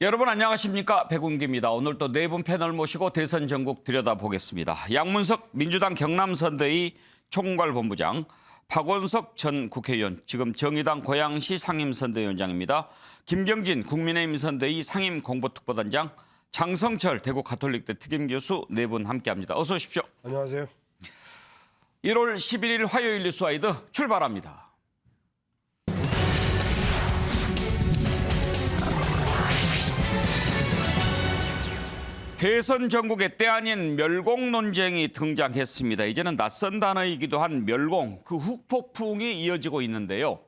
여러분 안녕하십니까, 백운기입니다. 오늘 또 네 분 패널 모시고 대선 전국 들여다보겠습니다. 양문석 민주당 경남선대위 총괄본부장, 박원석 전 국회의원, 지금 정의당 고양시 상임선대위원장입니다. 김경진 국민의힘 선대위 상임공보특보단장, 장성철 대구 가톨릭대 특임교수 네 분 함께합니다. 어서 오십시오. 안녕하세요. 1월 11일 화요일 뉴스와이드 출발합니다. 대선 전국에 때 아닌 멸공 논쟁이 등장했습니다. 이제는 낯선 단어이기도 한 멸공, 그 후폭풍이 이어지고 있는데요.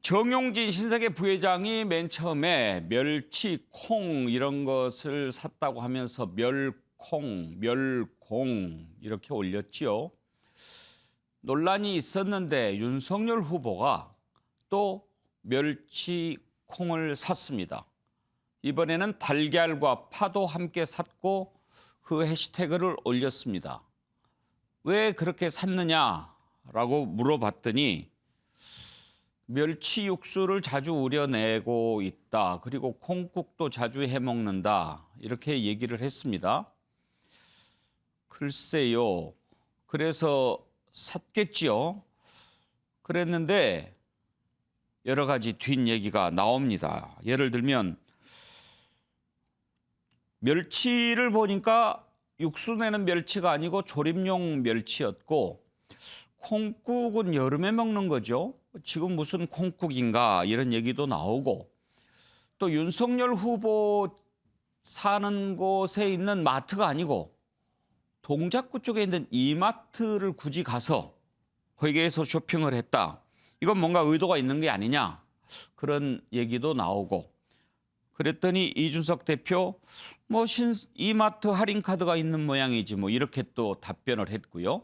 정용진 신세계 부회장이 맨 처음에 멸치, 콩 이런 것을 샀다고 하면서 멸콩, 멸공 이렇게 올렸지요. 논란이 있었는데 윤석열 후보가 또 멸치, 콩을 샀습니다. 이번에는 달걀과 파도 함께 샀고 그 해시태그를 올렸습니다. 왜 그렇게 샀느냐라고 물어봤더니 멸치 육수를 자주 우려내고 있다. 그리고 콩국도 자주 해먹는다. 이렇게 얘기를 했습니다. 글쎄요. 그래서 샀겠지요. 그랬는데 여러 가지 뒷얘기가 나옵니다. 예를 들면 멸치를 보니까 육수 내는 멸치가 아니고 조림용 멸치였고 콩국은 여름에 먹는 거죠. 지금 무슨 콩국인가 이런 얘기도 나오고 또 윤석열 후보 사는 곳에 있는 마트가 아니고 동작구 쪽에 있는 이마트를 굳이 가서 거기에서 쇼핑을 했다. 이건 뭔가 의도가 있는 게 아니냐 그런 얘기도 나오고 그랬더니 이준석 대표 이마트 할인 카드가 있는 모양이지 이렇게 또 답변을 했고요.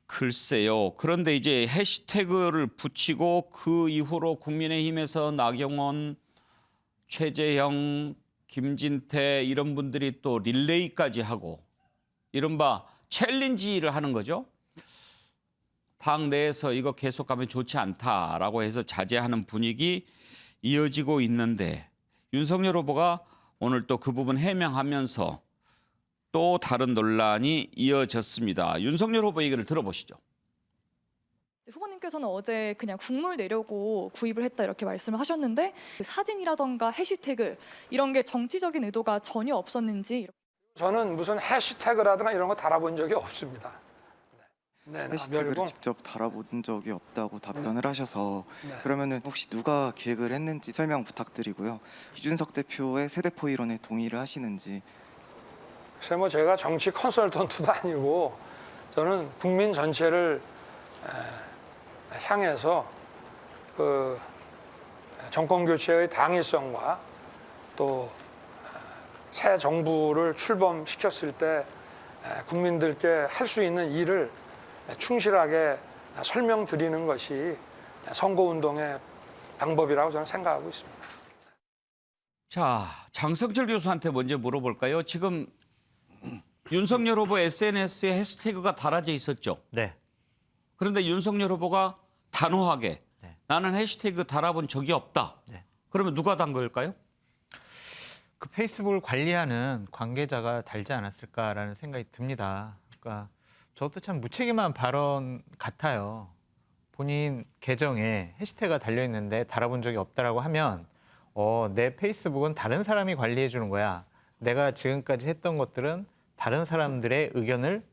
글쎄요. 그런데 이제 해시태그를 붙이고 그 이후로 국민의힘에서 나경원, 최재형, 김진태 이런 분들이 또 릴레이까지 하고 이른바 챌린지를 하는 거죠. 당 내에서 이거 계속 가면 좋지 않다라고 해서 자제하는 분위기 이어지고 있는데 윤석열 후보가 오늘 또 그 부분 해명하면서 또 다른 논란이 이어졌습니다. 윤석열 후보 얘기를 들어보시죠. 후보님께서는 어제 그냥 국물 내려고 구입을 했다 이렇게 말씀을 하셨는데 그 사진이라던가 해시태그 이런 게 정치적인 의도가 전혀 없었는지. 저는 무슨 해시태그라든가 이런 거 달아본 적이 없습니다. 네, 해시태그를 멸공. 직접 달아본 적이 없다고 답변을 하셔서 네. 그러면은 혹시 누가 기획을 했는지 설명 부탁드리고요. 이준석 대표의 세대포 이론에 동의를 하시는지. 글쎄 제가 정치 컨설턴트도 아니고 저는 국민 전체를 향해서 그 정권 교체의 당위성과 또 새 정부를 출범시켰을 때 국민들께 할 수 있는 일을 충실하게 설명드리는 것이 선거운동의 방법이라고 저는 생각하고 있습니다. 자, 장성철 교수한테 먼저 물어볼까요? 지금 윤석열 후보 SNS에 해시태그가 달아져 있었죠. 네. 그런데 윤석열 후보가 단호하게 네. 나는 해시태그 달아본 적이 없다. 네. 그러면 누가 단 걸까요? 그 페이스북을 관리하는 관계자가 달지 않았을까라는 생각이 듭니다. 그러니까 저것도 참 무책임한 발언 같아요. 본인 계정에 해시태그가 달려 있는데 달아본 적이 없다라고 하면 내 페이스북은 다른 사람이 관리해 주는 거야. 내가 지금까지 했던 것들은 다른 사람들의 의견을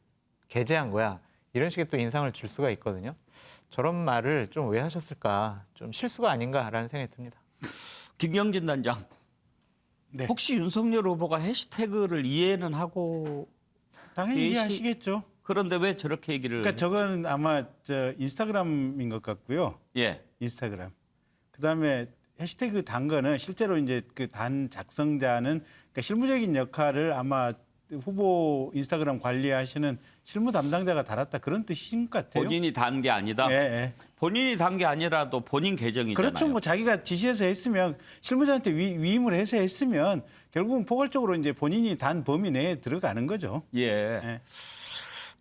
게재한 거야. 이런 식의 또 인상을 줄 수가 있거든요. 저런 말을 좀 왜 하셨을까? 좀 실수가 아닌가라는 생각이 듭니다. 김경진 단장. 네. 혹시 윤석열 후보가 해시태그를 이해는 하고 당연히 이해하시겠죠. 그런데 왜 저렇게 얘기를 그러니까 저건 아마 인스타그램인 것 같고요. 예. 인스타그램. 그다음에 해시태그 단 거는 실제로 이제 그 단 작성자는 그러니까 실무적인 역할을 아마 후보 인스타그램 관리하시는 실무 담당자가 달았다 그런 뜻인 것 같아요. 본인이 단 게 아니다. 예, 예. 본인이 단 게 아니라도 본인 계정이잖아요. 그렇죠. 자기가 지시해서 했으면 실무자한테 위임을 해서 했으면 결국은 포괄적으로 이제 본인이 단 범위 내에 들어가는 거죠. 예. 예.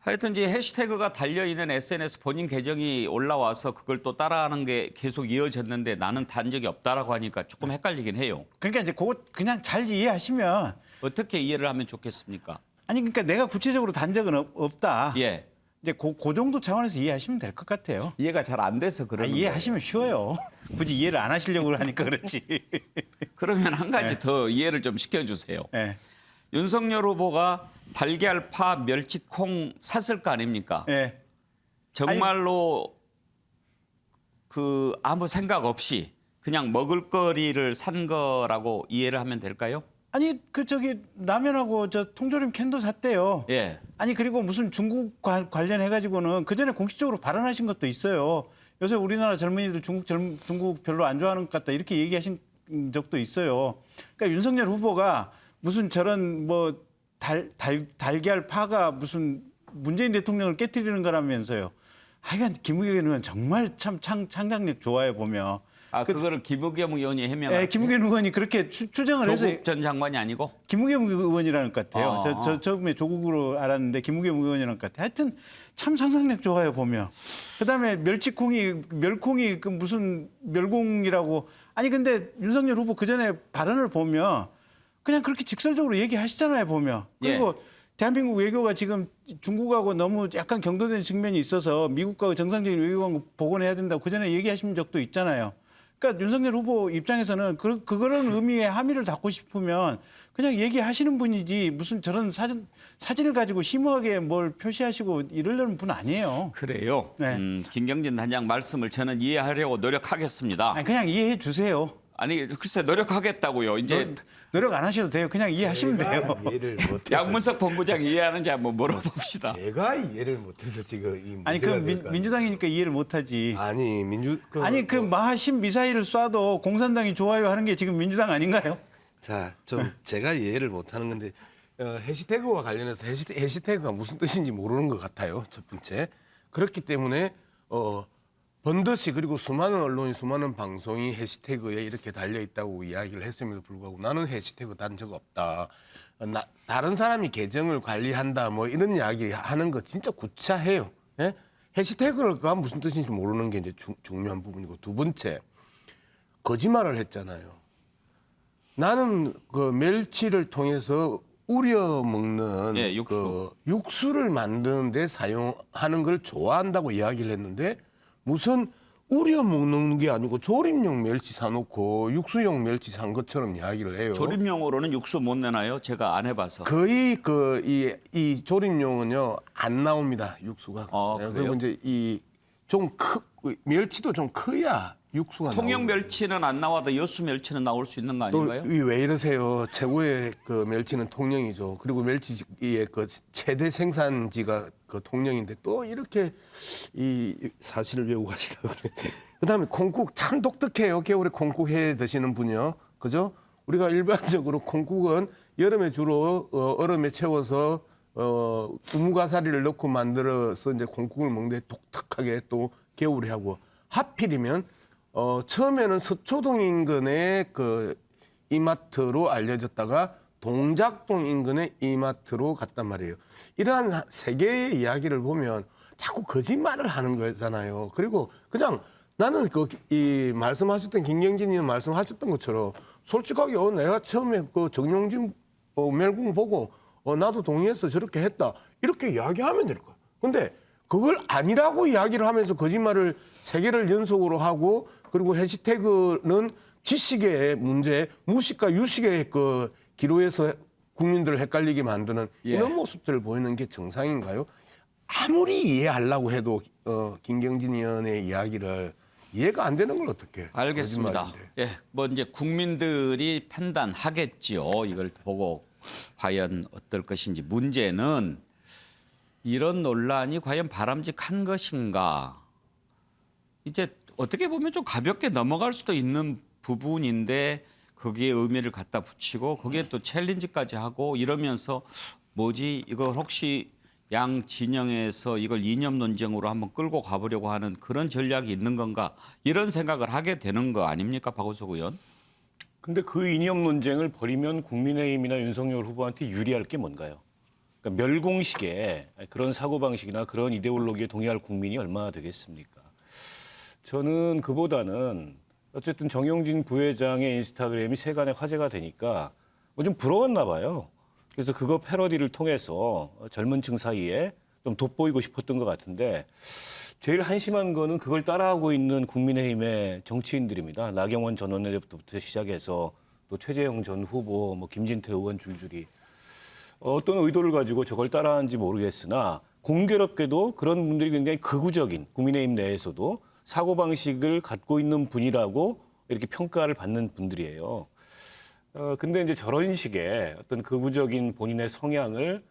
하여튼 이제 해시태그가 달려있는 SNS 본인 계정이 올라와서 그걸 또 따라하는 게 계속 이어졌는데 나는 단 적이 없다라고 하니까 조금 헷갈리긴 해요. 그러니까 이제 그거 그냥 잘 이해하시면 어떻게 이해를 하면 좋겠습니까? 아니 그러니까 내가 구체적으로 단 적은 없다. 예. 이제 그 정도 차원에서 이해하시면 될 것 같아요. 이해가 잘 안 돼서 그러는 거예요. 이해하시면 쉬워요. 굳이 이해를 안 하시려고 하니까 그렇지. 그러면 한 가지 네. 더 이해를 좀 시켜주세요. 예. 윤석열 후보가 달걀파, 멸치콩 샀을 거 아닙니까? 예. 정말로 그 아무 생각 없이 그냥 먹을거리를 산 거라고 이해를 하면 될까요? 아니 그 저기 라면하고 저 통조림 캔도 샀대요. 예. 아니 그리고 무슨 중국 관련해 가지고는 그 전에 공식적으로 발언하신 것도 있어요. 요새 우리나라 젊은이들 중국 별로 안 좋아하는 것 같다 이렇게 얘기하신 적도 있어요. 그러니까 윤석열 후보가 무슨 저런 뭐 달걀 파가 무슨 문재인 대통령을 깨뜨리는 거라면서요. 하여간 김우겸 의원 정말 참 창작력 좋아해 보면. 아 그거를 김우겸 의원이 해명한. 네, 김우겸 의원이 그렇게 추정을 해서 조국 전 장관이 아니고. 김우겸 의원이라는 것 같아요. 아. 저 처음에 조국으로 알았는데 김우겸 의원이라는 것 같아요. 하여튼 참 상상력 좋아요 보면. 그다음에 멸콩이 그 무슨 멸공이라고. 아니 근데 윤석열 후보 그 전에 발언을 보면 그냥 그렇게 직설적으로 얘기하시잖아요 보면. 그리고 대한민국 외교가 지금 중국하고 너무 약간 경도된 측면이 있어서 미국과 정상적인 외교관계 복원해야 된다고 그 전에 얘기하신 적도 있잖아요. 그러니까 윤석열 후보 입장에서는 그런 의미의 함의를 담고 싶으면 그냥 얘기하시는 분이지 무슨 저런 사진을 가지고 심오하게 뭘 표시하시고 이러려는 분 아니에요. 그래요. 네. 김경진 단장 말씀을 저는 이해하려고 노력하겠습니다. 아니 그냥 이해해 주세요. 아니 글쎄 노력하겠다고요. 이제 노력 안 하셔도 돼요. 그냥 이해하시면 돼요. 이해를 못해서 양문석 본부장 이해하는지 한번 물어봅시다. 제가 이해를 못해서 지금 이 아니 문제가 그럼 될거 민주당이니까 이해를 못하지. 아니 아니 그 마하신 미사일을 쏴도 공산당이 좋아요 하는 게 지금 민주당 아닌가요? 좀 제가 이해를 못하는 건데 해시태그와 관련해서 해시태그가 무슨 뜻인지 모르는 것 같아요. 첫 번째 그렇기 때문에 번듯이 그리고 수많은 언론이 수많은 방송이 해시태그에 이렇게 달려 있다고 이야기를 했음에도 불구하고 나는 해시태그 단 적 없다. 다른 사람이 계정을 관리한다 뭐 이런 이야기 하는 거 진짜 구차해요. 예? 해시태그가 무슨 뜻인지 모르는 게 이제 중요한 부분이고 두 번째 거짓말을 했잖아요. 나는 그 멸치를 통해서 우려 먹는 예, 육수. 그 육수를 만드는데 사용하는 걸 좋아한다고 이야기를 했는데 무슨 우려 먹는 게 아니고 조림용 멸치 사놓고 육수용 멸치 산 것처럼 이야기를 해요. 조림용으로는 육수 못 내나요? 제가 안 해봐서. 거의 이 조림용은요 안 나옵니다 육수가. 그래요? 그리고 이제 멸치도 좀 커야 육수가 통영 나옵니다. 멸치는 안 나와도 여수 멸치는 나올 수 있는 거 또 아닌가요? 왜 이러세요? 최고의 그 멸치는 통영이죠. 그리고 멸치의 그 최대 생산지가 그 통영인데 또 이렇게 이 사실을 외우고 가시려고 그래. 그다음에 콩국 참 독특해요. 겨울에 콩국 해 드시는 분이요. 그죠? 우리가 일반적으로 콩국은 여름에 주로 얼음에 채워서 우무가사리를 넣고 만들어서 이제 콩국을 먹는데 독특하게 또 겨울에 하고 하필이면 처음에는 서초동 인근의 그 이마트로 알려졌다가 동작동 인근의 이마트로 갔단 말이에요. 이러한 세 개의 이야기를 보면 자꾸 거짓말을 하는 거잖아요. 그리고 그냥 나는 이 말씀하셨던 김경진 의원 말씀하셨던 것처럼 솔직하게 내가 처음에 그 정용진 멸궁 보고 나도 동의해서 저렇게 했다 이렇게 이야기하면 될 거야. 근데 그걸 아니라고 이야기를 하면서 거짓말을 세 개를 연속으로 하고 그리고 해시태그는 지식의 문제, 무식과 유식의 그 기로에서 국민들을 헷갈리게 만드는 이런 모습들을 보이는 게 정상인가요? 아무리 이해하려고 해도 김경진 의원의 이야기를 이해가 안 되는 걸 어떻게? 알겠습니다. 예, 뭐 이제 국민들이 판단하겠지요. 이걸 보고 과연 어떨 것인지. 문제는 이런 논란이 과연 바람직한 것인가? 이제 어떻게 보면 좀 가볍게 넘어갈 수도 있는 부분인데 거기에 의미를 갖다 붙이고 거기에 또 챌린지까지 하고 이러면서 뭐지 이걸 혹시 양 진영에서 이걸 이념 논쟁으로 한번 끌고 가보려고 하는 그런 전략이 있는 건가 이런 생각을 하게 되는 거 아닙니까 박우석 의원? 근데 그 이념 논쟁을 벌이면 국민의힘이나 윤석열 후보한테 유리할 게 뭔가요? 그러니까 멸공식의 그런 사고방식이나 그런 이데올로기에 동의할 국민이 얼마나 되겠습니까? 저는 그보다는 어쨌든 정용진 부회장의 인스타그램이 세간에 화제가 되니까 뭐 좀 부러웠나 봐요. 그래서 그거 패러디를 통해서 젊은 층 사이에 좀 돋보이고 싶었던 것 같은데 제일 한심한 거는 그걸 따라하고 있는 국민의힘의 정치인들입니다. 나경원 전 원내대표부터 시작해서 또 최재형 전 후보, 뭐 김진태 의원 줄줄이 어떤 의도를 가지고 저걸 따라하는지 모르겠으나 공교롭게도 그런 분들이 굉장히 극우적인 국민의힘 내에서도 사고방식을 갖고 있는 분이라고 이렇게 평가를 받는 분들이에요. 근데 이제 저런 식의 어떤 극우적인 본인의 성향을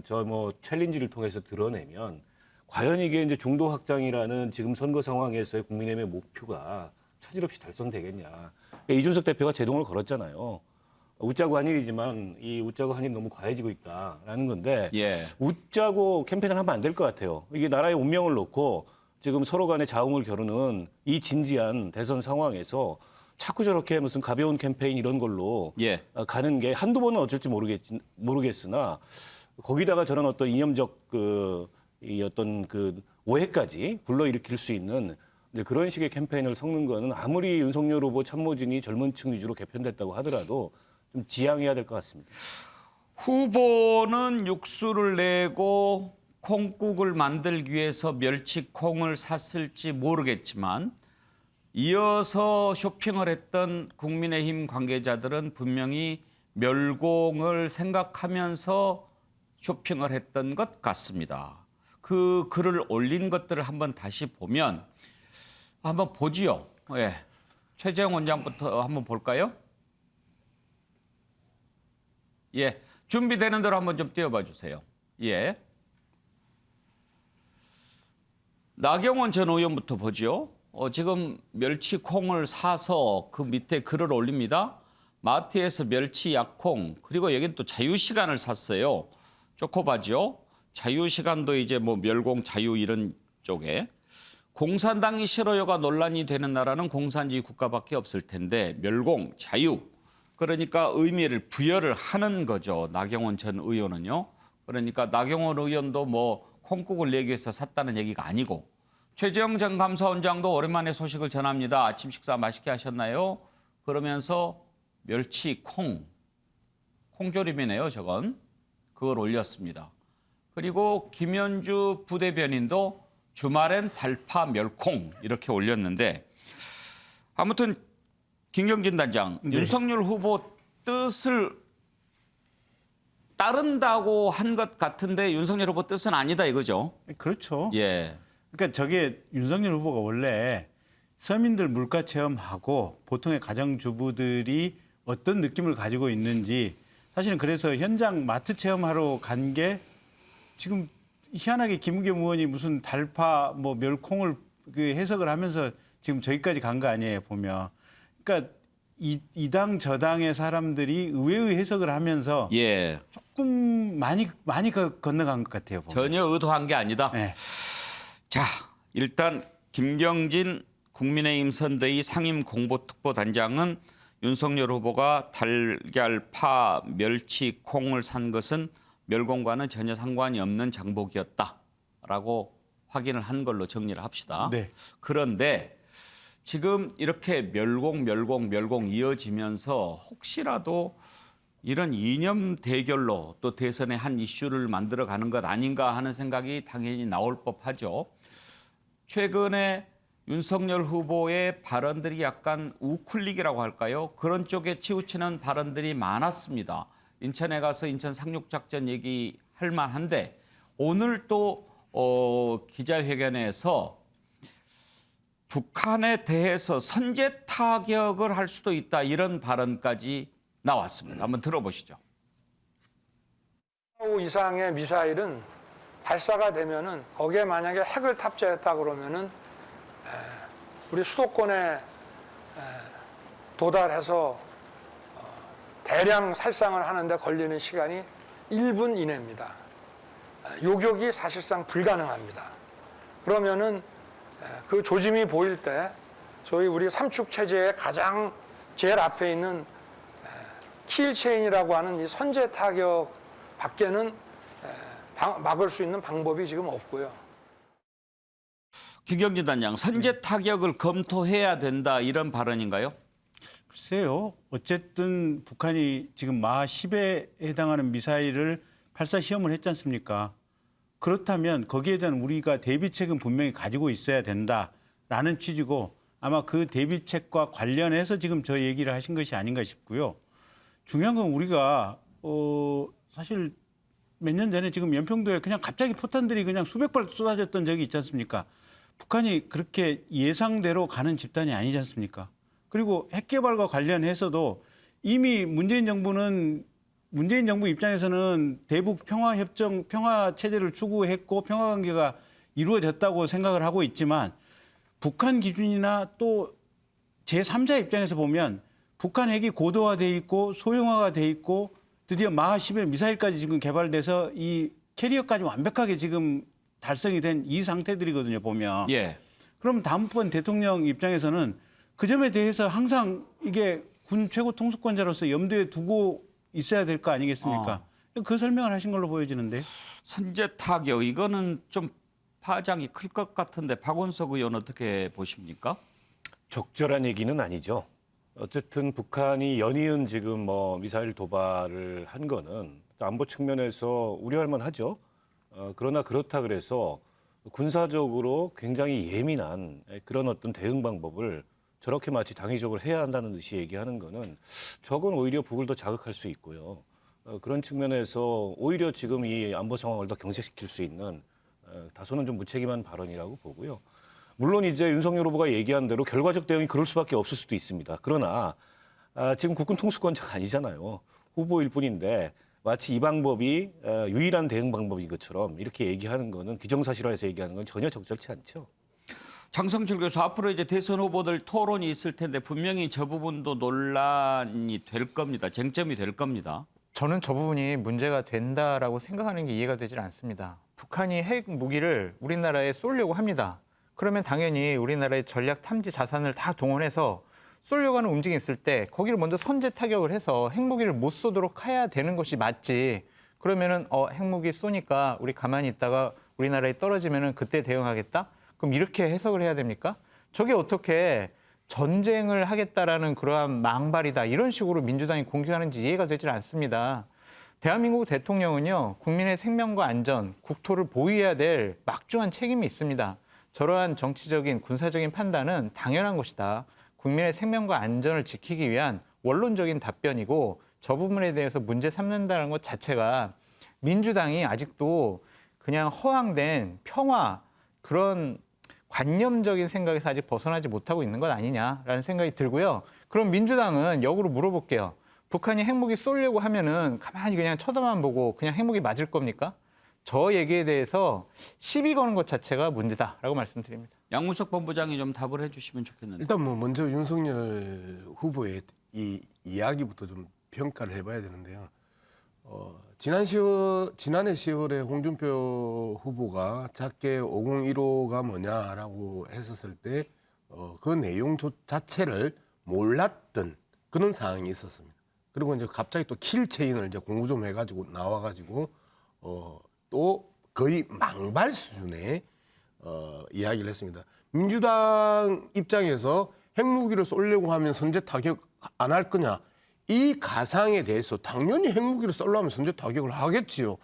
저 뭐 챌린지를 통해서 드러내면 과연 이게 이제 중도 확장이라는 지금 선거 상황에서의 국민의힘의 목표가 차질 없이 달성되겠냐. 그러니까 이준석 대표가 제동을 걸었잖아요. 웃자고 한 일이지만 이 웃자고 한 일이 너무 과해지고 있다라는 건데 예. 웃자고 캠페인을 하면 안 될 것 같아요. 이게 나라의 운명을 놓고 지금 서로 간의 자웅을 겨루는 이 진지한 대선 상황에서 자꾸 저렇게 무슨 가벼운 캠페인 이런 걸로 예. 가는 게 한두 번은 어쩔지 모르겠으나 거기다가 저런 어떤 이념적 이 어떤 오해까지 불러일으킬 수 있는 이제 그런 식의 캠페인을 섞는 거는 아무리 윤석열 후보 참모진이 젊은 층 위주로 개편됐다고 하더라도 좀 지양해야 될 것 같습니다. 후보는 육수를 내고 콩국을 만들기 위해서 멸치콩을 샀을지 모르겠지만 이어서 쇼핑을 했던 국민의힘 관계자들은 분명히 멸공을 생각하면서 쇼핑을 했던 것 같습니다. 그 글을 올린 것들을 한번 다시 보면 한번 보지요. 예. 최재형 원장부터 한번 볼까요? 예. 준비되는 대로 한번 좀 띄워봐 주세요. 예. 나경원 전 의원부터 보죠. 지금 멸치콩을 사서 그 밑에 글을 올립니다. 마트에서 멸치 약콩 그리고 여기는 또 자유시간을 샀어요. 초코바지요. 자유시간도 이제 뭐 멸공 자유 이런 쪽에 공산당이 싫어요가 논란이 되는 나라는 공산주의 국가밖에 없을 텐데 멸공 자유 그러니까 의미를 부여를 하는 거죠. 나경원 전 의원은요. 그러니까 나경원 의원도 뭐 콩국을 내기 위해서 샀다는 얘기가 아니고 최재형 전 감사원장도 오랜만에 소식을 전합니다. 아침 식사 맛있게 하셨나요? 그러면서 멸치 콩조림이네요. 저건. 그걸 올렸습니다. 그리고 김현주 부대변인도 주말엔 달파 멸콩 이렇게 올렸는데 아무튼 김경진 단장 네. 윤석열 후보 뜻을 따른다고 한 것 같은데 윤석열 후보 뜻은 아니다 이거죠. 그렇죠. 예. 그러니까 저게 윤석열 후보가 원래 서민들 물가 체험하고 보통의 가정주부들이 어떤 느낌을 가지고 있는지 사실은 그래서 현장 마트 체험하러 간 게 지금 희한하게 김우겸 의원이 무슨 달파 뭐 멸콩을 해석을 하면서 지금 저기까지 간 거 아니에요 보면. 그러니까 이 당 저당의 사람들이 의외의 해석을 하면서 예. 조금 많이 건너간 것 같아요. 보면. 전혀 의도한 게 아니다. 네. 자, 일단 김경진 국민의힘 선대위 상임공보특보단장은 윤석열 후보가 달걀, 파, 멸치, 콩을 산 것은 멸공과는 전혀 상관이 없는 장복이었다라고 확인을 한 걸로 정리를 합시다. 네. 그런데 지금 이렇게 멸공 이어지면서 혹시라도 이런 이념 대결로 또 대선의 한 이슈를 만들어가는 것 아닌가 하는 생각이 당연히 나올 법하죠. 최근에 윤석열 후보의 발언들이 약간 우클릭이라고 할까요? 그런 쪽에 치우치는 발언들이 많았습니다. 인천에 가서 인천 상륙작전 얘기할 만한데 오늘 또 기자회견에서 북한에 대해서 선제 타격을 할 수도 있다 이런 발언까지 나왔습니다. 한번 들어보시죠. 이상의 미사일은 발사가 되면은 거기에 만약에 핵을 탑재했다 그러면은 우리 수도권에 도달해서 대량 살상을 하는데 걸리는 시간이 1분 이내입니다. 요격이 사실상 불가능합니다. 그러면은 그 조짐이 보일 때 소위 우리 삼축 체제의 가장 제일 앞에 있는 킬체인이라고 하는 이 선제 타격 밖에는 막을 수 있는 방법이 지금 없고요. 김경진 단장, 선제 타격을 검토해야 된다 이런 발언인가요? 글쎄요. 어쨌든 북한이 지금 마하 10에 해당하는 미사일을 발사 시험을 했지 않습니까? 그렇다면 거기에 대한 우리가 대비책은 분명히 가지고 있어야 된다라는 취지고 아마 그 대비책과 관련해서 지금 저 얘기를 하신 것이 아닌가 싶고요. 중요한 건 우리가 사실 몇 년 전에 지금 연평도에 그냥 갑자기 포탄들이 그냥 수백 발 쏟아졌던 적이 있지 않습니까? 북한이 그렇게 예상대로 가는 집단이 아니지 않습니까? 그리고 핵 개발과 관련해서도 이미 문재인 정부 입장에서는 대북 평화 협정, 평화 체제를 추구했고 평화 관계가 이루어졌다고 생각을 하고 있지만 북한 기준이나 또 제3자 입장에서 보면 북한 핵이 고도화돼 있고 소형화가 돼 있고 드디어 마하 10의 미사일까지 지금 개발돼서 이 캐리어까지 완벽하게 지금 달성이 된 이 상태들이거든요, 보면. 예. 그럼 다음번 대통령 입장에서는 그 점에 대해서 항상 이게 군 최고 통수권자로서 염두에 두고 있어야 될 거 아니겠습니까? 그 설명을 하신 걸로 보여지는데. 선제 타격 이거는 좀 파장이 클 것 같은데 박원석 의원 어떻게 보십니까? 적절한 얘기는 아니죠. 어쨌든 북한이 연이은 지금 뭐 미사일 도발을 한 거는 안보 측면에서 우려할 만하죠. 그러나 그렇다 그래서 군사적으로 굉장히 예민한 그런 어떤 대응 방법을 저렇게 마치 당위적으로 해야 한다는 듯이 얘기하는 거는 저건 오히려 북을 더 자극할 수 있고요. 그런 측면에서 오히려 지금 이 안보 상황을 더 경색시킬 수 있는 다소는 좀 무책임한 발언이라고 보고요. 물론 이제 윤석열 후보가 얘기한 대로 결과적 대응이 그럴 수밖에 없을 수도 있습니다. 그러나 지금 국군 통수권자가 아니잖아요. 후보일 뿐인데 마치 이 방법이 유일한 대응 방법인 것처럼 이렇게 얘기하는 거는 기정사실화해서 얘기하는 건 전혀 적절치 않죠. 장성철 교수, 앞으로 이제 대선 후보들 토론이 있을 텐데 분명히 저 부분도 논란이 될 겁니다. 쟁점이 될 겁니다. 저는 저 부분이 문제가 된다라고 생각하는 게 이해가 되질 않습니다. 북한이 핵 무기를 우리나라에 쏘려고 합니다. 그러면 당연히 우리나라의 전략 탐지 자산을 다 동원해서 쏘려고 하는 움직임이 있을 때 거기를 먼저 선제 타격을 해서 핵무기를 못 쏘도록 해야 되는 것이 맞지. 그러면은 핵무기 쏘니까 우리 가만히 있다가 우리나라에 떨어지면은 그때 대응하겠다? 그럼 이렇게 해석을 해야 됩니까? 저게 어떻게 전쟁을 하겠다라는 그러한 망발이다. 이런 식으로 민주당이 공격하는지 이해가 되질 않습니다. 대한민국 대통령은요, 국민의 생명과 안전, 국토를 보호해야 될 막중한 책임이 있습니다. 저러한 정치적인 군사적인 판단은 당연한 것이다. 국민의 생명과 안전을 지키기 위한 원론적인 답변이고 저 부분에 대해서 문제 삼는다는 것 자체가 민주당이 아직도 그냥 허황된 평화 그런 관념적인 생각에서 아직 벗어나지 못하고 있는 것 아니냐라는 생각이 들고요. 그럼 민주당은 역으로 물어볼게요. 북한이 핵무기 쏘려고 하면은 가만히 그냥 쳐다만 보고 그냥 핵무기 맞을 겁니까? 저 얘기에 대해서 시비 거는 것 자체가 문제다라고 말씀드립니다. 양문석 본부장이 좀 답을 해주시면 좋겠는데. 일단 뭐 먼저 윤석열 후보의 이 이야기부터 좀 평가를 해봐야 되는데요. 지난해 10월에 홍준표 후보가 작게 5015가 뭐냐라고 했었을 때 그 내용 자체를 몰랐던 그런 상황이 있었습니다. 그리고 이제 갑자기 또 킬 체인을 이제 공부 좀 해가지고 나와가지고 또 거의 망발 수준의 이야기를 했습니다. 민주당 입장에서 핵무기를 쏘려고 하면 선제 타격 안 할 거냐? 이 가상에 대해서 당연히 핵무기를 쏘려면 선제 타격을 하겠지요.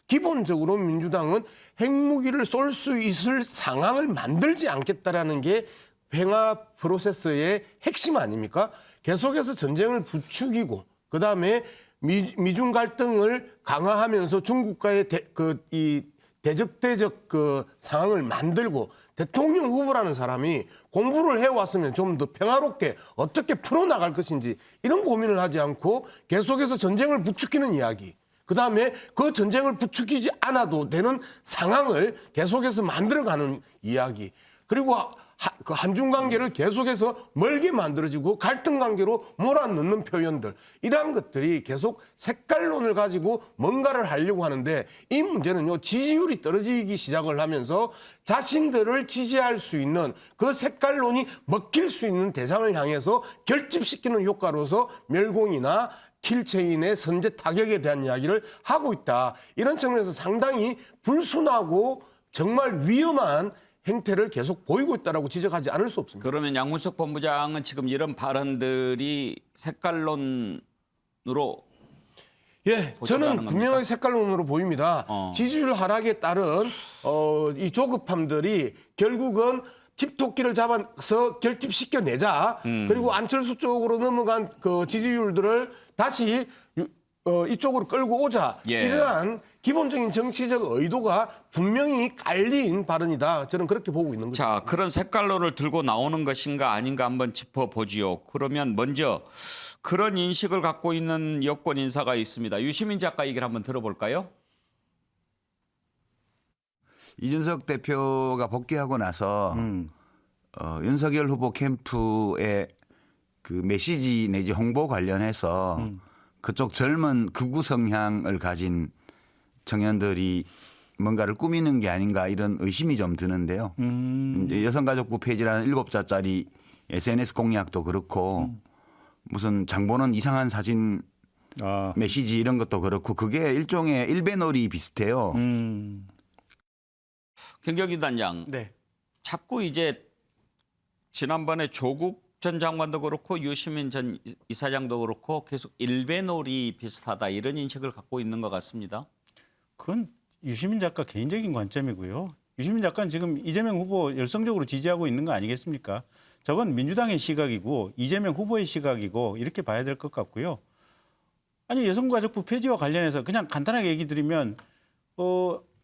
기본적으로 민주당은 핵무기를 쏠 수 있을 상황을 만들지 않겠다라는 게 평화 프로세스의 핵심 아닙니까? 계속해서 전쟁을 부추기고 그다음에 미중 갈등을 강화하면서 중국과의 대적대적 그 상황을 만들고 대통령 후보라는 사람이 공부를 해왔으면 좀 더 평화롭게 어떻게 풀어나갈 것인지 이런 고민을 하지 않고 계속해서 전쟁을 부추기는 이야기. 그다음에 그 전쟁을 부추기지 않아도 되는 상황을 계속해서 만들어가는 이야기. 그리고 그 한중 관계를 계속해서 멀게 만들어지고 갈등 관계로 몰아넣는 표현들. 이러한 것들이 계속 색깔론을 가지고 뭔가를 하려고 하는데 이 문제는요. 지지율이 떨어지기 시작을 하면서 자신들을 지지할 수 있는 그 색깔론이 먹힐 수 있는 대상을 향해서 결집시키는 효과로서 멸공이나 킬체인의 선제 타격에 대한 이야기를 하고 있다. 이런 측면에서 상당히 불순하고 정말 위험한 행태를 계속 보이고 있다라고 지적하지 않을 수 없습니다. 그러면 양문석 본부장은 지금 이런 발언들이 색깔론으로 예, 보시라는 저는 겁니까? 분명하게 색깔론으로 보입니다. 지지율 하락에 따른 이 조급함들이 결국은 집토끼를 잡아서 결집시켜내자. 그리고 안철수 쪽으로 넘어간 그 지지율들을 다시 이쪽으로 끌고 오자. 예. 이러한 기본적인 정치적 의도가 분명히 깔린 발언이다. 저는 그렇게 보고 있는 거죠. 자, 그런 색깔론을 들고 나오는 것인가 아닌가 한번 짚어보지요. 그러면 먼저 그런 인식을 갖고 있는 여권 인사가 있습니다. 유시민 작가 얘기를 한번 들어볼까요? 이준석 대표가 복귀하고 나서 윤석열 후보 캠프의 그 메시지 내지 홍보 관련해서 그쪽 젊은 극우 성향을 가진 청년들이 뭔가를 꾸미는 게 아닌가 이런 의심이 좀 드는데요. 이제 여성가족부 폐지라는 7자짜리 SNS 공약도 그렇고 무슨 장보는 이상한 사진 메시지 이런 것도 그렇고 그게 일종의 일배놀이 비슷해요. 김경진 단장. 네. 자꾸 이제 지난번에 조국 전 장관도 그렇고 유시민 전 이사장도 그렇고 계속 일배놀이 비슷하다 이런 인식을 갖고 있는 것 같습니다. 그건 유시민 작가 개인적인 관점이고요. 유시민 작가는 지금 이재명 후보 열성적으로 지지하고 있는 거 아니겠습니까? 저건 민주당의 시각이고 이재명 후보의 시각이고 이렇게 봐야 될 것 같고요. 아니 여성가족부 폐지와 관련해서 그냥 간단하게 얘기 드리면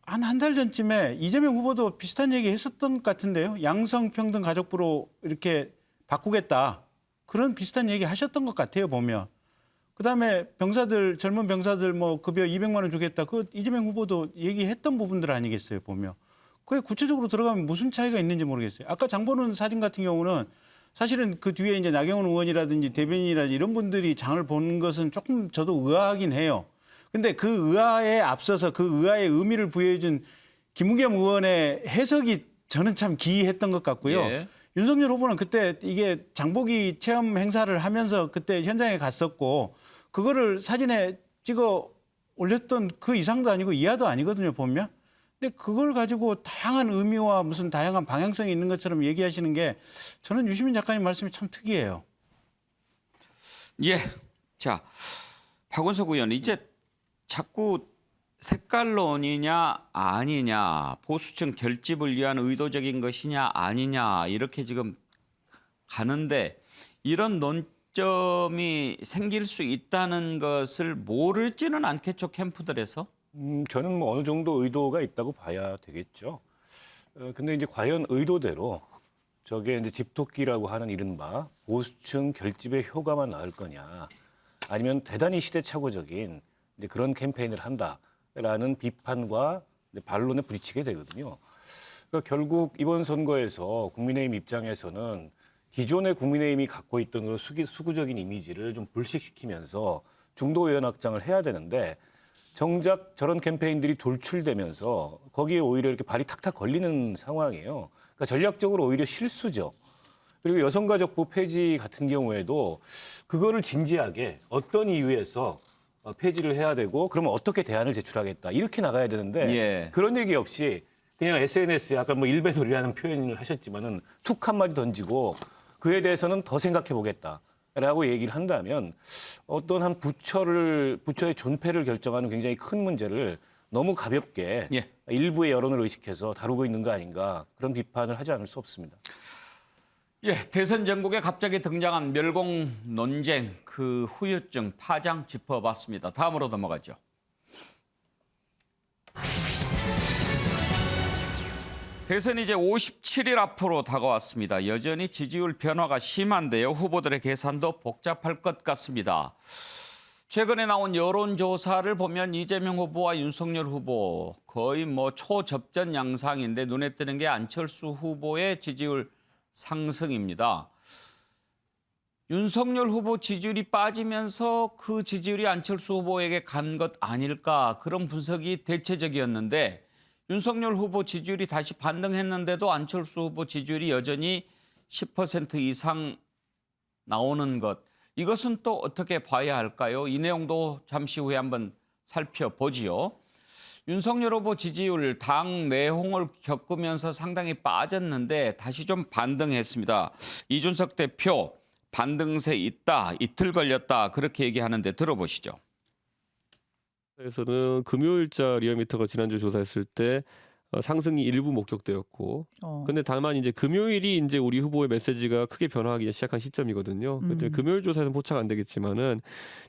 한 달 전쯤에 이재명 후보도 비슷한 얘기 했었던 것 같은데요. 양성평등 가족부로 이렇게 바꾸겠다. 그런 비슷한 얘기 하셨던 것 같아요, 보면. 그다음에 병사들, 젊은 병사들 뭐 급여 200만 원 주겠다. 그 이재명 후보도 얘기했던 부분들 아니겠어요, 보면. 그게 구체적으로 들어가면 무슨 차이가 있는지 모르겠어요. 아까 장보는 사진 같은 경우는 사실은 그 뒤에 이제 나경원 의원이라든지 대변인이라든지 이런 분들이 장을 본 것은 조금 저도 의아하긴 해요. 근데 그 의아에 앞서서 그 의아의 의미를 부여해준 김우겸 의원의 해석이 저는 참 기이했던 것 같고요. 예. 윤석열 후보는 그때 이게 장보기 체험 행사를 하면서 그때 현장에 갔었고 그거를 사진에 찍어 올렸던 그 이상도 아니고 이하도 아니거든요, 보면. 근데 그걸 가지고 다양한 의미와 무슨 다양한 방향성이 있는 것처럼 얘기하시는 게 저는 유시민 작가님 말씀이 참 특이해요. 예. 자, 박원석 의원 이제 자꾸 색깔론이냐 아니냐 보수층 결집을 위한 의도적인 것이냐 아니냐 이렇게 지금 가는데 이런 논점이 생길 수 있다는 것을 모르지는 않겠죠, 캠프들에서? 저는 뭐 어느 정도 의도가 있다고 봐야 되겠죠. 근데 이제 과연 의도대로 저게 이제 집토끼라고 하는 이른바 보수층 결집의 효과만 나을 거냐, 아니면 대단히 시대착오적인 이제 그런 캠페인을 한다라는 비판과 이제 반론에 부딪히게 되거든요. 그러니까 결국 이번 선거에서 국민의힘 입장에서는 기존의 국민의힘이 갖고 있던 그런 수구적인 이미지를 좀 불식시키면서 중도 의원 확장을 해야 되는데 정작 저런 캠페인들이 돌출되면서 거기에 오히려 이렇게 발이 탁탁 걸리는 상황이에요. 그러니까 전략적으로 오히려 실수죠. 그리고 여성가족부 폐지 같은 경우에도 그거를 진지하게 어떤 이유에서 폐지를 해야 되고 그러면 어떻게 대안을 제출하겠다 이렇게 나가야 되는데 예. 그런 얘기 없이 그냥 SNS에 아까 뭐 일배놀이라는 표현을 하셨지만은 툭 한마디 던지고 그에 대해서는 더 생각해 보겠다라고 얘기를 한다면 어떤 한 부처의 존폐를 결정하는 굉장히 큰 문제를 너무 가볍게 예. 일부의 여론을 의식해서 다루고 있는 거 아닌가 그런 비판을 하지 않을 수 없습니다. 예, 대선 전국에 갑자기 등장한 멸공 논쟁 그 후유증 파장 짚어봤습니다. 다음으로 넘어가죠. 대선이 이제 57일 앞으로 다가왔습니다. 여전히 지지율 변화가 심한데요. 후보들의 계산도 복잡할 것 같습니다. 최근에 나온 여론조사를 보면 이재명 후보와 윤석열 후보 거의 뭐 초접전 양상인데 눈에 띄는 게 안철수 후보의 지지율 상승입니다. 윤석열 후보 지지율이 빠지면서 그 지지율이 안철수 후보에게 간 것 아닐까 그런 분석이 대체적이었는데 윤석열 후보 지지율이 다시 반등했는데도 안철수 후보 지지율이 여전히 10% 이상 나오는 것. 이것은 또 어떻게 봐야 할까요? 이 내용도 잠시 후에 한번 살펴보지요. 윤석열 후보 지지율 당 내홍을 겪으면서 상당히 빠졌는데 다시 좀 반등했습니다. 이준석 대표 반등세 있다, 이틀 걸렸다 그렇게 얘기하는데 들어보시죠. 에서는 금요일자 리얼미터가 지난주 조사했을 때 상승이 일부 목격되었고, 근데 다만 이제 금요일이 이제 우리 후보의 메시지가 크게 변화하기 시작한 시점이거든요. 근데 금요일 조사에는 포착 안 되겠지만은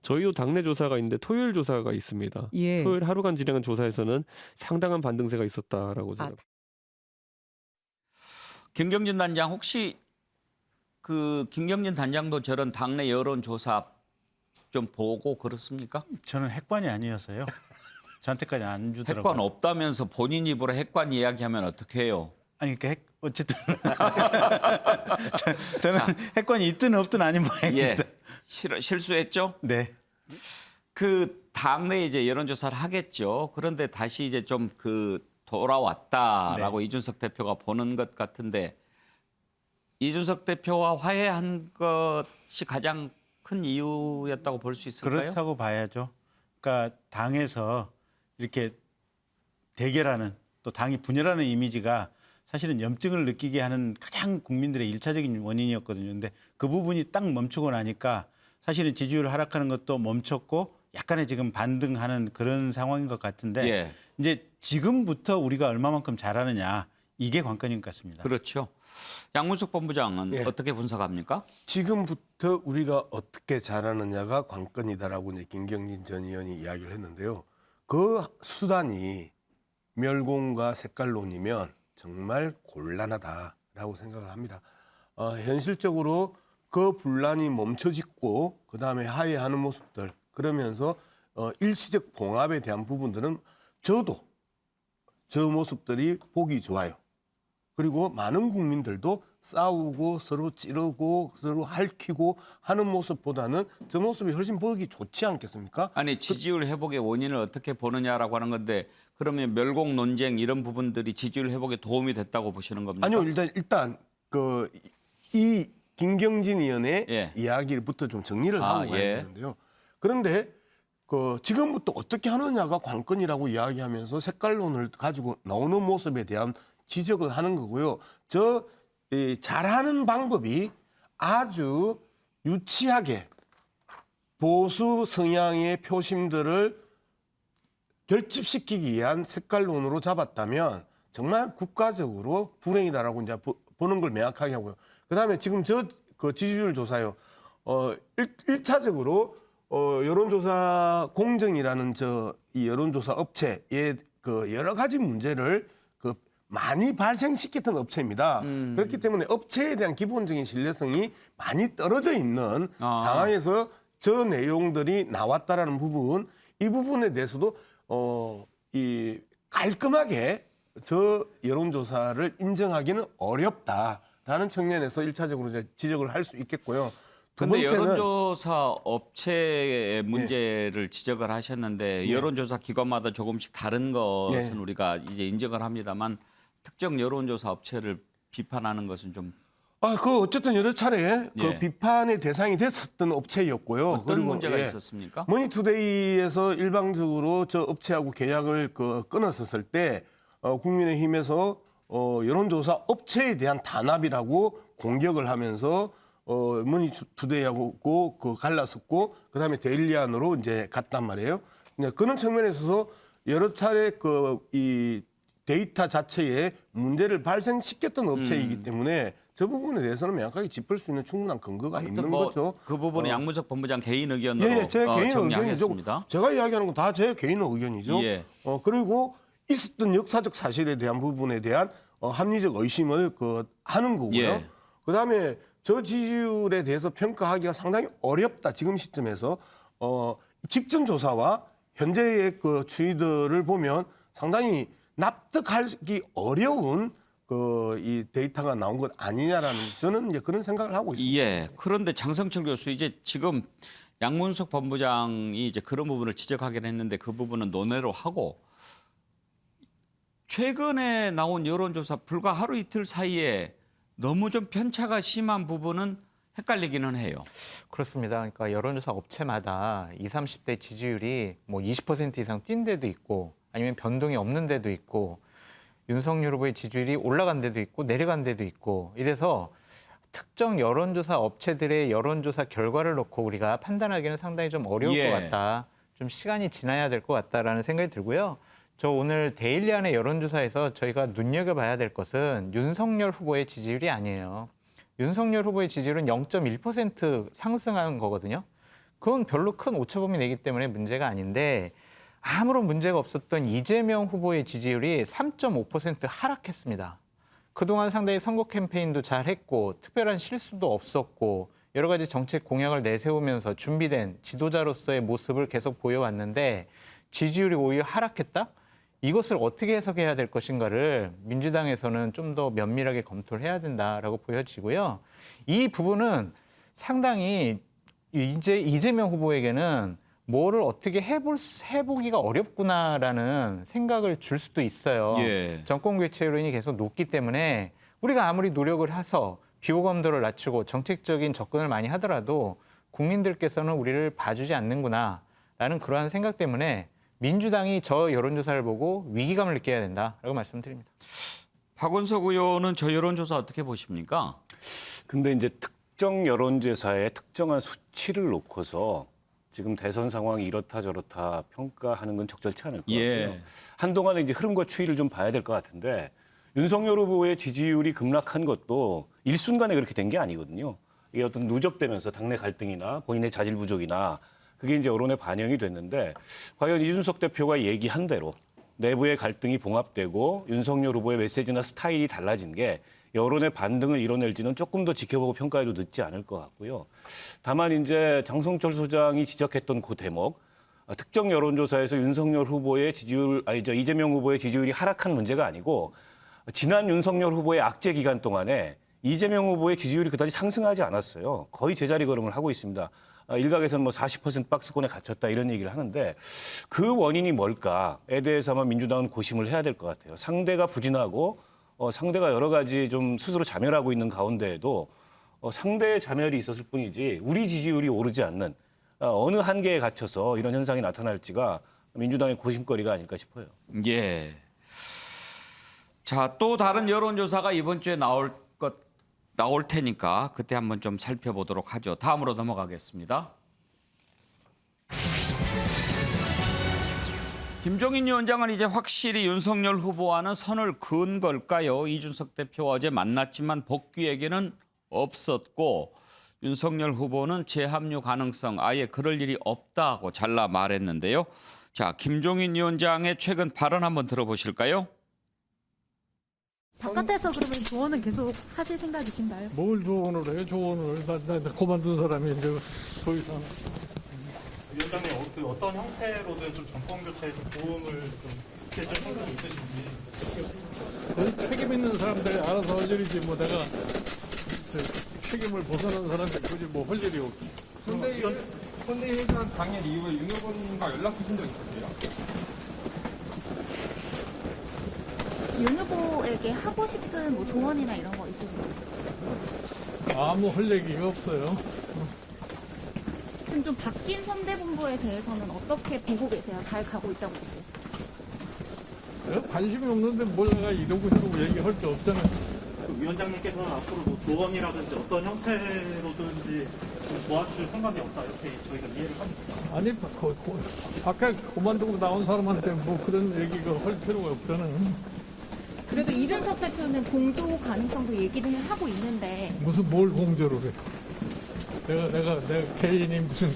저희도 당내 조사가 있는데 토요일 조사가 있습니다. 예. 토요일 하루간 진행한 조사에서는 상당한 반등세가 있었다라고 생각합니다. 김경진 단장 혹시 그 김경진 단장도 저런 당내 여론 조사 좀 보고 그렇습니까? 저는 핵관이 아니어서요. 저한테까지 안 주더라고요. 핵관 없다면서 본인 입으로 핵관 이야기하면 어떻게 해요? 아니 그러니까 어쨌든 저는 핵관이 있든 없든 아닌 모양입니다. 예, 실수했죠? 네. 그 당내 이제 여론조사를 하겠죠. 그런데 다시 이제 좀 그 돌아왔다라고 이준석 대표가 보는 것 같은데 이준석 대표와 화해한 것이 가장 큰 이유였다고 볼 수 있을까요? 그렇다고 봐야죠. 그러니까 당에서 이렇게 대결하는 또 당이 분열하는 이미지가 사실은 염증을 느끼게 하는 가장 국민들의 일차적인 원인이었거든요. 근데 그 부분이 딱 멈추고 나니까 사실은 지지율 하락하는 것도 멈췄고 약간의 지금 반등하는 그런 상황인 것 같은데 예. 이제 지금부터 우리가 얼마만큼 잘하느냐 이게 관건인 것 같습니다. 그렇죠. 양문석 본부장은 예. 어떻게 분석합니까? 지금부터 우리가 어떻게 잘하느냐가 관건이다라고 이제 김경진 전 의원이 이야기를 했는데요. 그 수단이 멸공과 색깔론이면 정말 곤란하다라고 생각을 합니다. 현실적으로 그 분란이 멈춰짓고 그다음에 화해하는 모습들 그러면서 일시적 봉합에 대한 부분들은 저도 저 모습들이 보기 좋아요. 그리고 많은 국민들도 싸우고 서로 찌르고 서로 핥히고 하는 모습보다는 저 모습이 훨씬 보기 좋지 않겠습니까? 아니 지지율 회복의 원인을 어떻게 보느냐라고 하는 건데 그러면 멸공 논쟁 이런 부분들이 지지율 회복에 도움이 됐다고 보시는 겁니까? 아니요, 일단 그 이 김경진 의원의 예. 이야기부터 좀 정리를 하고 가야 예. 되는데요. 그런데 그 지금부터 어떻게 하느냐가 관건이라고 이야기하면서 색깔론을 가지고 나오는 모습에 대한 지적을 하는 거고요. 잘하는 방법이 아주 유치하게 보수 성향의 표심들을 결집시키기 위한 색깔론으로 잡았다면 정말 국가적으로 불행이다라고 이제 보는 걸 명확하게 하고요. 그다음에 지금 그 지지율 조사요. 1차적으로 여론조사 공정이라는 이 여론조사 업체의 그 여러 가지 문제를 그 많이 발생시켰던 업체입니다. 그렇기 때문에 업체에 대한 기본적인 신뢰성이 많이 떨어져 있는 상황에서 저 내용들이 나왔다라는 부분, 이 부분에 대해서도 이 깔끔하게 저 여론조사를 인정하기는 어렵다라는 측면에서 1차적으로 이제 지적을 할 수 있겠고요. 두 그런데 번째는 여론조사 업체의 문제를 지적을 하셨는데 여론조사 기관마다 조금씩 다른 것은 우리가 이제 인정을 합니다만 특정 여론조사 업체를 비판하는 것은 좀 그 어쨌든 여러 차례 그 예. 비판의 대상이 됐었던 업체였고요. 어떤 그리고, 문제가 있었습니까? 머니투데이에서 일방적으로 저 업체하고 계약을 끊었었을 때 국민의힘에서 여론조사 업체에 대한 단합이라고 공격을 하면서 머니투데이하고 갈랐었고 그다음에 데일리안으로 이제 갔단 말이에요. 그런 측면에 있어서 여러 차례 이 데이터 자체에 문제를 발생시켰던 업체이기 때문에 저 부분에 대해서는 명확하게 짚을 수 있는 충분한 근거가 있는 거죠. 그 부분은 양문석 본부장 개인 의견으로 예, 제 개인 정리하겠습니다. 의견이죠. 제가 이야기하는 건 다 제 개인 의견이죠. 예. 그리고 있었던 역사적 사실에 대한 부분에 대한 합리적 의심을 하는 거고요. 예. 그다음에 저 지지율에 대해서 평가하기가 상당히 어렵다. 지금 시점에서 직전 조사와 현재의 그 추이들을 보면 상당히 납득하기 어려운 이 데이터가 나온 것 아니냐라는 저는 이제 그런 생각을 하고 있습니다. 예. 그런데 장성철 교수 이제 지금 양문석 본부장이 이제 그런 부분을 지적하긴 했는데 그 부분은 논외로 하고 최근에 나온 여론조사 불과 하루 이틀 사이에 너무 좀 편차가 심한 부분은 헷갈리기는 해요. 그렇습니다. 그러니까 여론조사 업체마다 20, 30대 지지율이 뭐 20% 이상 뛴 데도 있고 아니면 변동이 없는 데도 있고 윤석열 후보의 지지율이 올라간 데도 있고 내려간 데도 있고 이래서 특정 여론조사 업체들의 여론조사 결과를 놓고 우리가 판단하기는 상당히 좀 어려울 예. 것 같다. 좀 시간이 지나야 될 것 같다라는 생각이 들고요. 저 오늘 데일리안의 여론조사에서 저희가 눈여겨봐야 될 것은 윤석열 후보의 지지율이 아니에요. 윤석열 후보의 지지율은 0.1% 상승한 거거든요. 그건 별로 큰 오차범위 내기 때문에 문제가 아닌데 아무런 문제가 없었던 이재명 후보의 지지율이 3.5% 하락했습니다. 그동안 상당히 선거 캠페인도 잘했고 특별한 실수도 없었고 여러 가지 정책 공약을 내세우면서 준비된 지도자로서의 모습을 계속 보여왔는데 지지율이 오히려 하락했다? 이것을 어떻게 해석해야 될 것인가를 민주당에서는 좀 더 면밀하게 검토를 해야 된다라고 보여지고요. 이 부분은 상당히 이제 이재명 후보에게는 뭐를 어떻게 해보기가 어렵구나라는 생각을 줄 수도 있어요. 예. 정권 교체 여론이 계속 높기 때문에 우리가 아무리 노력을 해서 비호감도를 낮추고 정책적인 접근을 많이 하더라도 국민들께서는 우리를 봐주지 않는구나라는 그러한 생각 때문에 민주당이 저 여론조사를 보고 위기감을 느껴야 된다라고 말씀드립니다. 박원석 의원은 저 여론조사 어떻게 보십니까? 근데 이제 특정 여론조사에 특정한 수치를 놓고서 지금 대선 상황이 이렇다 저렇다 평가하는 건 적절치 않을 것 예. 같아요. 한동안은 이제 흐름과 추이를 좀 봐야 될 것 같은데 윤석열 후보의 지지율이 급락한 것도 일순간에 그렇게 된 게 아니거든요. 이게 어떤 누적되면서 당내 갈등이나 본인의 자질 부족이나 그게 이제 여론에 반영이 됐는데 과연 이준석 대표가 얘기한 대로 내부의 갈등이 봉합되고 윤석열 후보의 메시지나 스타일이 달라진 게 여론의 반등을 이뤄낼지는 조금 더 지켜보고 평가해도 늦지 않을 것 같고요. 다만 이제 장성철 소장이 지적했던 그 대목, 특정 여론조사에서 윤석열 후보의 지지율, 이재명 후보의 지지율이 하락한 문제가 아니고 지난 윤석열 후보의 악재 기간 동안에 이재명 후보의 지지율이 그다지 상승하지 않았어요. 거의 제자리 걸음을 하고 있습니다. 일각에서는 뭐 40% 박스권에 갇혔다 이런 얘기를 하는데 그 원인이 뭘까에 대해서 아마 민주당은 고심을 해야 될 것 같아요. 상대가 부진하고 상대가 여러 가지 좀 스스로 자멸하고 있는 가운데에도 상대의 자멸이 있었을 뿐이지 우리 지지율이 오르지 않는 어느 한계에 갇혀서 이런 현상이 나타날지가 민주당의 고심거리가 아닐까 싶어요. 예. 자, 또 다른 여론조사가 이번 주에 나올 테니까 그때 한번 좀 살펴보도록 하죠. 다음으로 넘어가겠습니다. 김종인 위원장은 이제 확실히 윤석열 후보와는 선을 그은 걸까요? 이준석 대표와 어제 만났지만 복귀에게는 없었고 윤석열 후보는 재합류 가능성 아예 그럴 일이 없다고 잘라 말했는데요. 자, 김종인 위원장의 최근 발언 한번 들어보실까요? 바깥에서 그러면 조언은 계속 하실 생각이신가요? 뭘 조언을 해요? 조언을 나 그만둔 사람이 이제 더 이상. 위원장님 어떤 형태로든 좀 정권 교체에 좀 도움을 좀 제출 생각이 있으신지. 책임 있는 사람들이 알아서 할 일이지 뭐 내가 책임을 벗어난 사람들 굳이 뭐 할 일이 없지. 선대위에서 당일 이후에 윤 후보님과 연락하신 적 있으세요? 윤 후보에게 하고 싶은 뭐 조언이나 이런 거 있으세요? 아무 할 얘기가 없어요. 지금 좀 바뀐 선대본부에 대해서는 어떻게 보고 계세요? 잘 가고 있다고 보세요? 내가 관심이 없는데 뭘 내가 이러고 저러고 얘기할 게 없잖아요. 위원장님께서는 앞으로 뭐 조언이라든지 어떤 형태로든지 좀 도와줄 생각이 없다 이렇게 저희가 이해를 합니다. 아니 밖에 그만두고 나온 사람한테 뭐 그런 얘기가 할 필요가 없잖아요. 그래도 이준석 대표는 공조 가능성도 얘기를 하고 있는데 무슨 뭘 공조를 해? 내가 개인이 무슨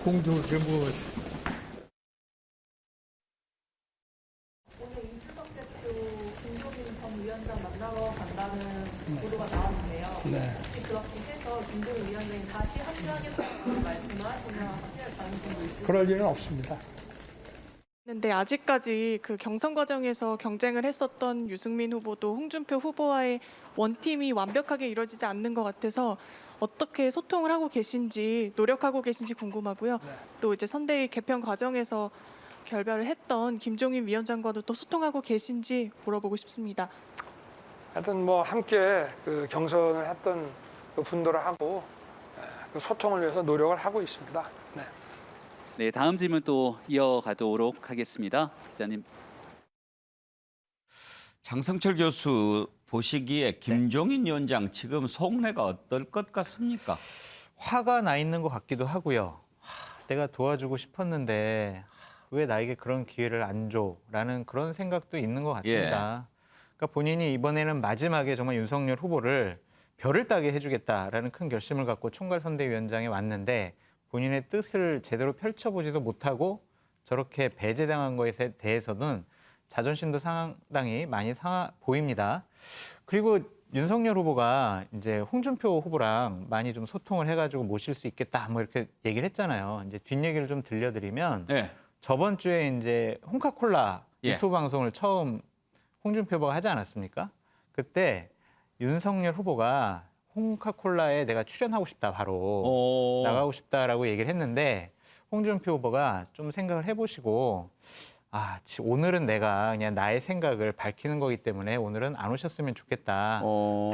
공조를 게 뭐가 있어? 오늘 이준석 대표 김종인 전 위원장 만나러 간다는 보도가 나왔는데요. 혹시 그렇게 해서 김종인 위원장이 다시 합류하겠다는 말씀을 하시면 합류할 가능성도 있으세요? 그럴 일은 없습니다. 근데 아직까지 그 경선 과정에서 경쟁을 했었던 유승민 후보도 홍준표 후보와의 원팀이 완벽하게 이루어지지 않는 것 같아서 어떻게 소통을 하고 계신지 노력하고 계신지 궁금하고요. 또 이제 선대위 개편 과정에서 결별을 했던 김종인 위원장과도 또 소통하고 계신지 물어보고 싶습니다. 하여튼 뭐 함께 그 경선을 했던 그 분들하고 그 소통을 위해서 노력을 하고 있습니다. 네. 네, 다음 질문 또 이어가도록 하겠습니다. 기자님. 장성철 교수 보시기에 김종인 위원장 지금 속내가 어떨 것 같습니까? 화가 나 있는 것 같기도 하고요. 내가 도와주고 싶었는데 왜 나에게 그런 기회를 안 줘라는 그런 생각도 있는 것 같습니다. 그러니까 본인이 이번에는 마지막에 정말 윤석열 후보를 별을 따게 해주겠다라는 큰 결심을 갖고 총괄선대위원장에 왔는데 본인의 뜻을 제대로 펼쳐보지도 못하고 저렇게 배제당한 것에 대해서는 자존심도 상당히 많이 상하 보입니다. 그리고 윤석열 후보가 이제 홍준표 후보랑 많이 좀 소통을 해가지고 모실 수 있겠다 뭐 이렇게 얘기를 했잖아요. 이제 뒷얘기를 좀 들려드리면 저번 주에 이제 홍카콜라 유튜브 방송을 처음 홍준표 후보가 하지 않았습니까? 그때 윤석열 후보가 홍카콜라에 내가 출연하고 싶다 바로 나가고 싶다라고 얘기를 했는데 홍준표 후보가 좀 생각을 해보시고 오늘은 내가 그냥 나의 생각을 밝히는 거기 때문에 오늘은 안 오셨으면 좋겠다.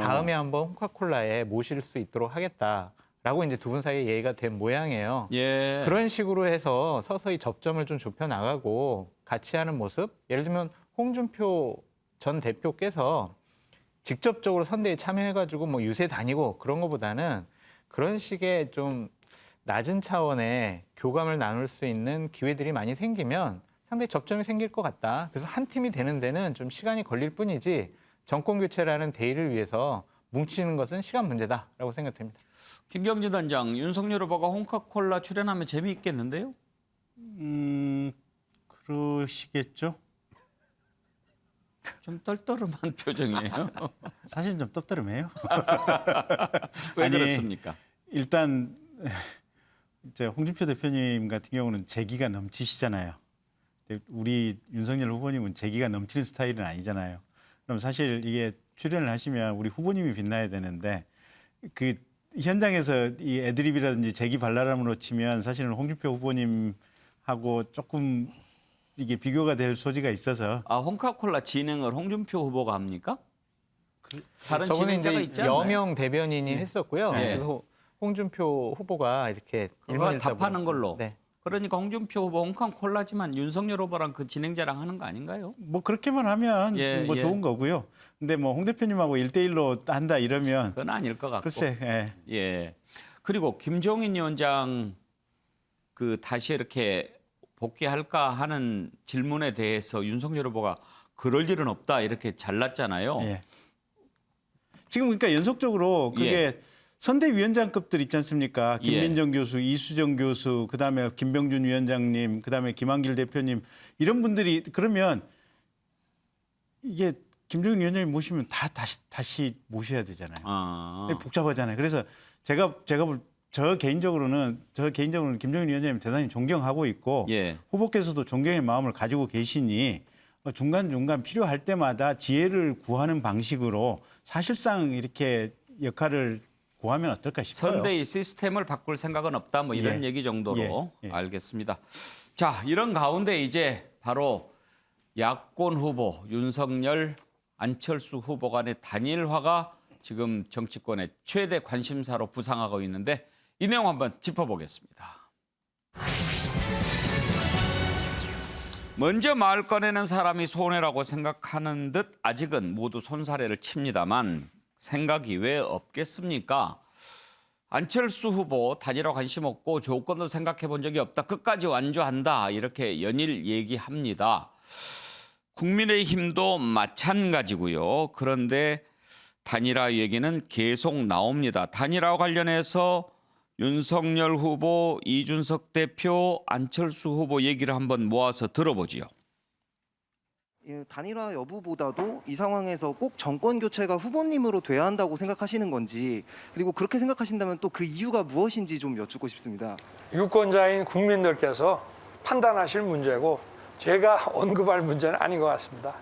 다음에 한번 홍카콜라에 모실 수 있도록 하겠다라고 이제 두 분 사이에 얘기가 된 모양이에요. 그런 식으로 해서 서서히 접점을 좀 좁혀 나가고 같이 하는 모습. 예를 들면 홍준표 전 대표께서 직접적으로 선대에 참여해가지고 뭐 유세 다니고 그런 것보다는 그런 식의 좀 낮은 차원의 교감을 나눌 수 있는 기회들이 많이 생기면 상당히 접점이 생길 것 같다. 그래서 한 팀이 되는 데는 좀 시간이 걸릴 뿐이지 정권 교체라는 대의를 위해서 뭉치는 것은 시간 문제다라고 생각됩니다. 김경진 단장, 윤석열 후보가 홍카콜라 출연하면 재미있겠는데요? 그러시겠죠. 좀 떨떠름한 표정이에요. 사실 좀 떨떠름해요. 왜 그렇습니까? 일단 이제 홍준표 대표님 같은 경우는 재기가 넘치시잖아요. 우리 윤석열 후보님은 재기가 넘치는 스타일은 아니잖아요. 그럼 사실 이게 출연을 하시면 우리 후보님이 빛나야 되는데 그 현장에서 이 애드립이라든지 재기 발랄함으로 치면 사실은 홍준표 후보님하고 조금 이게 비교가 될 소지가 있어서. 홍카콜라 진행을 홍준표 후보가 합니까? 다른 저번에 진행자가 이제 있지 않나요? 여명 대변인이 했었고요. 그래서 홍준표 후보가 이렇게 그거 답하는 걸로. 그러니까 홍준표 후보 홍카콜라지만 윤석열 후보랑 그 진행자랑 하는 거 아닌가요? 뭐 그렇게만 하면 좋은 거고요. 근데 뭐 홍 대표님하고 1대1로 한다 이러면 그건 아닐 것 같고. 글쎄. 그리고 김종인 위원장 그 다시 이렇게 복귀할까 하는 질문에 대해서 윤석열 후보가 그럴 일은 없다 이렇게 잘랐잖아요. 지금 그러니까 연속적으로 그게 선대위원장급들 있지 않습니까? 김민정 교수, 이수정 교수, 그다음에 김병준 위원장님, 그다음에 김한길 대표님 이런 분들이 그러면 이게 김종인 위원장님 모시면 다시 모셔야 되잖아요. 복잡하잖아요. 그래서 저 개인적으로는 김종인 위원장님 대단히 존경하고 있고 후보께서도 존경의 마음을 가지고 계시니 중간중간 필요할 때마다 지혜를 구하는 방식으로 사실상 이렇게 역할을 구하면 어떨까 싶어요. 선대위 시스템을 바꿀 생각은 없다 뭐 이런 얘기 정도로 알겠습니다. 자, 이런 가운데 이제 바로 야권 후보 윤석열, 안철수 후보 간의 단일화가 지금 정치권의 최대 관심사로 부상하고 있는데 이 내용 한번 짚어보겠습니다. 먼저 말 꺼내는 사람이 손해라고 생각하는 듯 아직은 모두 손사래를 칩니다만 생각이 왜 없겠습니까? 안철수 후보 단일화 관심 없고 조건도 생각해 본 적이 없다. 끝까지 완주한다. 이렇게 연일 얘기합니다. 국민의힘도 마찬가지고요. 그런데 단일화 얘기는 계속 나옵니다. 단일화 관련해서 윤석열 후보, 이준석 대표, 안철수 후보 얘기를 한번 모아서 들어보지요. 단일화 여부보다도 이 상황에서 꼭 정권 교체가 후보님으로 돼야 한다고 생각하시는 건지, 그리고 그렇게 생각하신다면 또 그 이유가 무엇인지 좀 여쭙고 싶습니다. 유권자인 국민들께서 판단하실 문제고 제가 언급할 문제는 아닌 것 같습니다.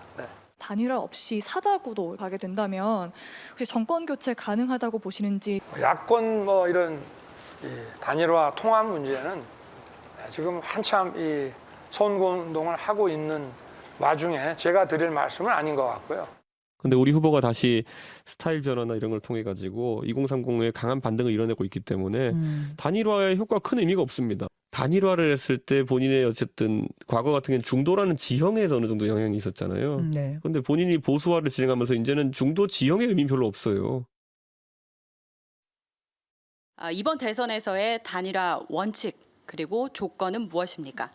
단일화 없이 사자구도 가게 된다면 혹시 정권 교체 가능하다고 보시는지. 야권 이런 단일화 통합 문제는 지금 한참 이 선거운동을 하고 있는 와중에 제가 드릴 말씀은 아닌 것 같고요. 근데 우리 후보가 다시 스타일 변화나 이런 걸 통해 가지고 2030에 강한 반등을 이뤄내고 있기 때문에 단일화의 효과가 큰 의미가 없습니다. 단일화를 했을 때 본인의 어쨌든 과거 같은 경우는 중도라는 지형에서 어느 정도 영향이 있었잖아요. 네. 그런데 본인이 보수화를 진행하면서 이제는 중도 지형의 의미는 별로 없어요. 이번 대선에서의 단일화 원칙 그리고 조건은 무엇입니까?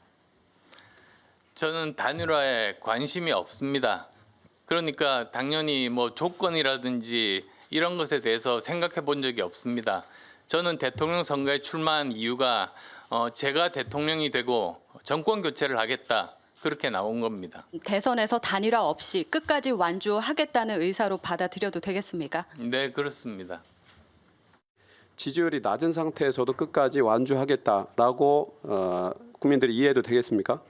저는 단일화에 관심이 없습니다. 그러니까 당연히 뭐 조건이라든지 이런 것에 대해서 생각해 본 적이 없습니다. 저는 대통령 선거에 출마한 이유가 제가 대통령이 되고 정권 교체를 하겠다. 그렇게 나온 겁니다. 대선에서 단일화 없이 끝까지 완주하겠다는 의사로 받아들여도 되겠습니까? 네, 그렇습니다. 지지율이 낮은 상태에서도 끝까지 완주하겠다라고 국민들이 이해해도 되겠습니까?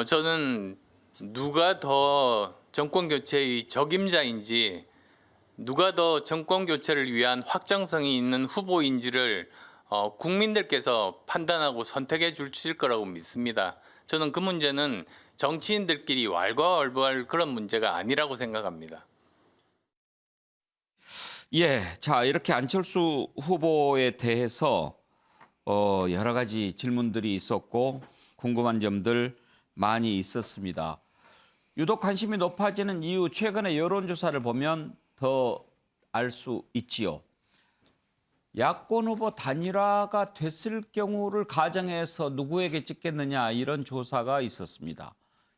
저는 누가 더 정권 교체의 적임자인지 누가 더 정권 교체를 위한 확장성이 있는 후보인지를 국민들께서 판단하고 선택해 주실 거라고 믿습니다. 저는 그 문제는 정치인들끼리 왈가왈부할 그런 문제가 아니라고 생각합니다. 예, 자 이렇게 안철수 후보에 대해서 여러 가지 질문들이 있었고 궁금한 점들 많이 있었습니다. 유독 관심이 높아지는 이유 최근의 여론조사를 보면 더 알 수 있지요. 야권 후보 단일화가 됐을 경우를 가정해서 누구에게 찍겠느냐 이런 조사가 있었습니다.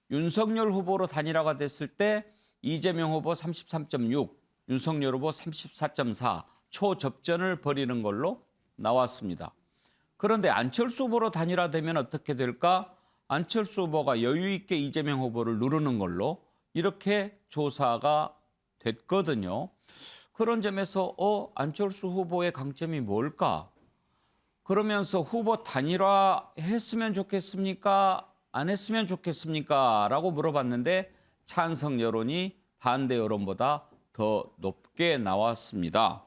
윤석열 후보로 단일화가 됐을 때 이재명 후보 33.6, 윤석열 후보 34.4 초접전을 벌이는 걸로 나왔습니다. 그런데 안철수 후보로 단일화되면 어떻게 될까? 안철수 후보가 여유 있게 이재명 후보를 누르는 걸로 이렇게 조사가 됐거든요. 그런 점에서 안철수 후보의 강점이 뭘까? 그러면서 후보 단일화 했으면 좋겠습니까? 안 했으면 좋겠습니까? 라고 물어봤는데 찬성 여론이 반대 여론보다 더 높게 나왔습니다.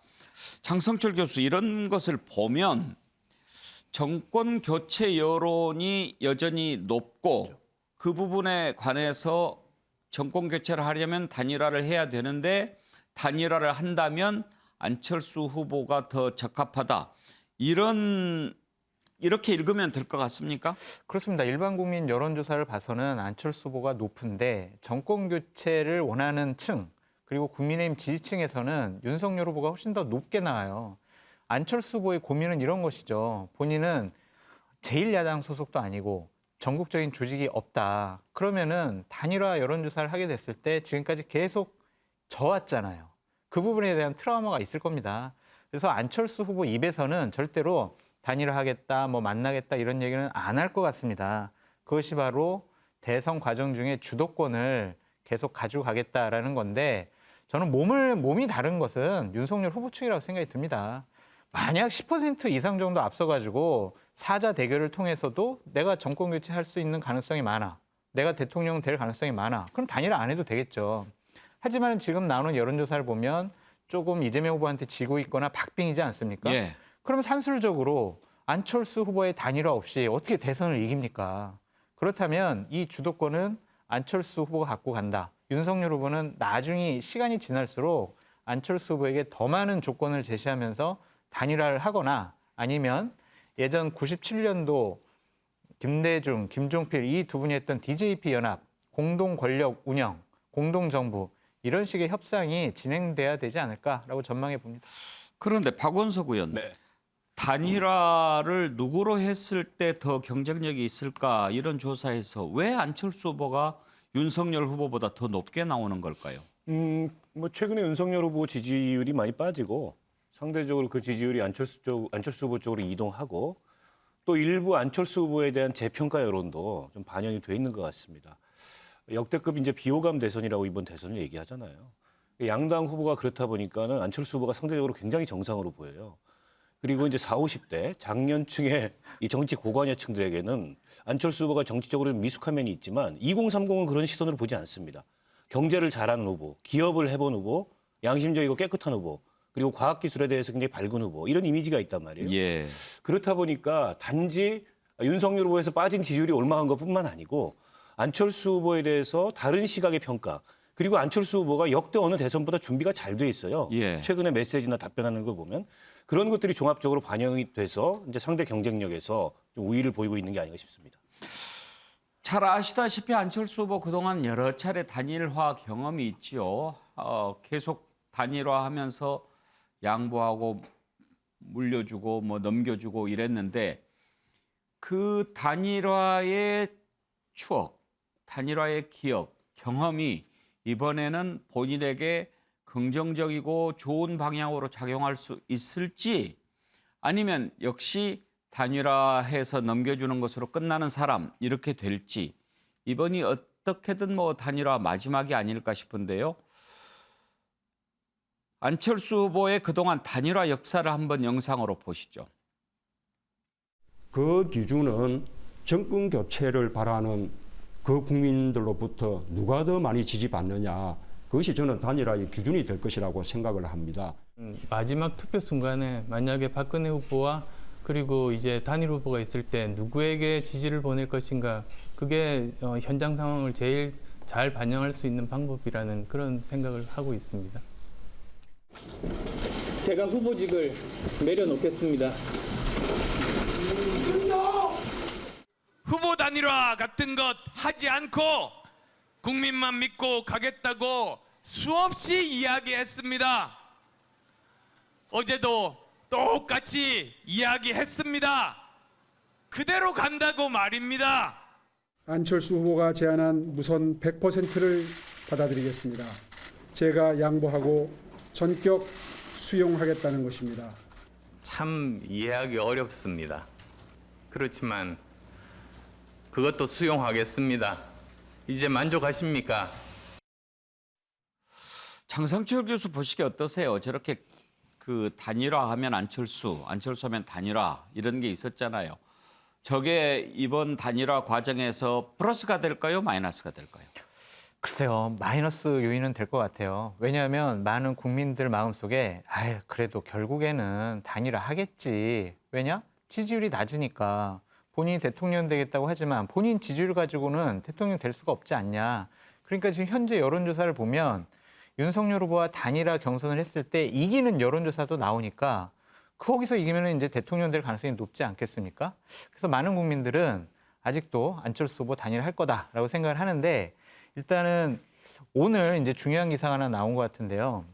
장성철 교수, 이런 것을 보면 정권 교체 여론이 여전히 높고 그 부분에 관해서 정권 교체를 하려면 단일화를 해야 되는데 단일화를 한다면 안철수 후보가 더 적합하다. 이렇게 읽으면 될 것 같습니까? 그렇습니다. 일반 국민 여론조사를 봐서는 안철수 후보가 높은데 정권 교체를 원하는 층 그리고 국민의힘 지지층에서는 윤석열 후보가 훨씬 더 높게 나와요. 안철수 후보의 고민은 이런 것이죠. 본인은 제1야당 소속도 아니고 전국적인 조직이 없다. 그러면은 단일화 여론조사를 하게 됐을 때 지금까지 계속 져왔잖아요. 그 부분에 대한 트라우마가 있을 겁니다. 그래서 안철수 후보 입에서는 절대로 단일화하겠다, 뭐 만나겠다 이런 얘기는 안 할 것 같습니다. 그것이 바로 대선 과정 중에 주도권을 계속 가지고 가겠다라는 건데 저는 몸이 다른 것은 윤석열 후보 측이라고 생각이 듭니다. 만약 10% 이상 정도 앞서가지고 사자 대결을 통해서도 내가 정권 교체할 수 있는 가능성이 많아. 내가 대통령 될 가능성이 많아. 그럼 단일화 안 해도 되겠죠. 하지만 지금 나오는 여론조사를 보면 조금 이재명 후보한테 지고 있거나 박빙이지 않습니까? 예. 그럼 산술적으로 안철수 후보의 단일화 없이 어떻게 대선을 이깁니까? 그렇다면 이 주도권은 안철수 후보가 갖고 간다. 윤석열 후보는 나중에 시간이 지날수록 안철수 후보에게 더 많은 조건을 제시하면서 단일화를 하거나 아니면 예전 97년도 김대중, 김종필 이 두 분이 했던 DJP 연합, 공동 권력 운영, 공동 정부 이런 식의 협상이 진행돼야 되지 않을까라고 전망해 봅니다. 그런데 박원석 의원, 단일화를 누구로 했을 때 더 경쟁력이 있을까 이런 조사에서 왜 안철수 후보가 윤석열 후보보다 더 높게 나오는 걸까요? 뭐 최근에 윤석열 후보 지지율이 많이 빠지고 상대적으로 그 지지율이 안철수 후보 쪽으로 이동하고 또 일부 안철수 후보에 대한 재평가 여론도 좀 반영이 돼 있는 것 같습니다. 역대급 이제 비호감 대선이라고 이번 대선을 얘기하잖아요. 양당 후보가 그렇다 보니까는 안철수 후보가 상대적으로 굉장히 정상으로 보여요. 그리고 이제 40, 50대 장년층의 이 정치 고관여층들에게는 안철수 후보가 정치적으로 미숙한 면이 있지만 2030은 그런 시선으로 보지 않습니다. 경제를 잘하는 후보, 기업을 해본 후보, 양심적이고 깨끗한 후보, 그리고 과학기술에 대해서 굉장히 밝은 후보 이런 이미지가 있단 말이에요. 예. 그렇다 보니까 단지 윤석열 후보에서 빠진 지지율이 올라간 것뿐만 아니고 안철수 후보에 대해서 다른 시각의 평가, 그리고 안철수 후보가 역대 어느 대선보다 준비가 잘 돼 있어요. 예. 최근에 메시지나 답변하는 거 보면 그런 것들이 종합적으로 반영이 돼서 이제 상대 경쟁력에서 좀 우위를 보이고 있는 게 아닌가 싶습니다. 잘 아시다시피 안철수 후보 그동안 여러 차례 단일화 경험이 있지요. 계속 단일화하면서 양보하고 물려주고 뭐 넘겨주고 이랬는데 그 단일화의 추억, 단일화의 기억, 경험이 이번에는 본인에게 긍정적이고 좋은 방향으로 작용할 수 있을지 아니면 역시 단일화해서 넘겨주는 것으로 끝나는 사람 이렇게 될지 이번이 어떻게든 뭐 단일화 마지막이 아닐까 싶은데요. 안철수 후보의 그동안 단일화 역사를 한번 영상으로 보시죠. 그 기준은 정권 교체를 바라는 그 국민들로부터 누가 더 많이 지지받느냐 그것이 저는 단일화의 기준이 될 것이라고 생각을 합니다. 마지막 투표 순간에 만약에 박근혜 후보와 그리고 이제 단일 후보가 있을 때 누구에게 지지를 보낼 것인가 그게 현장 상황을 제일 잘 반영할 수 있는 방법이라는 그런 생각을 하고 있습니다. 제가 후보직을 내려놓겠습니다. 후보 단일화 같은 것 하지 않고 국민만 믿고 가겠다고 수없이 이야기했습니다. 어제도 똑같이 이야기했습니다. 그대로 간다고 말입니다. 안철수 후보가 제안한 무선 100%를 받아들이겠습니다. 제가 양보하고 전격 수용하겠다는 것입니다. 참 이해하기 어렵습니다. 그렇지만 그것도 수용하겠습니다. 이제 만족하십니까? 장성철 교수 보시기에 어떠세요? 저렇게 그 단일화하면 안철수 하면 단일화 이런 게 있었잖아요. 저게 이번 단일화 과정에서 플러스가 될까요? 마이너스가 될까요? 글쎄요. 마이너스 요인은 될 것 같아요. 왜냐하면 많은 국민들 마음속에 그래도 결국에는 단일화 하겠지. 왜냐? 지지율이 낮으니까. 본인이 대통령 되겠다고 하지만 본인 지지율 가지고는 대통령 될 수가 없지 않냐. 그러니까 지금 현재 여론조사를 보면 윤석열 후보와 단일화 경선을 했을 때 이기는 여론조사도 나오니까 거기서 이기면 이제 대통령 될 가능성이 높지 않겠습니까? 그래서 많은 국민들은 아직도 안철수 후보 단일화할 거다라고 생각을 하는데 일단은 오늘 이제 중요한 기사가 하나 나온 것 같은데요.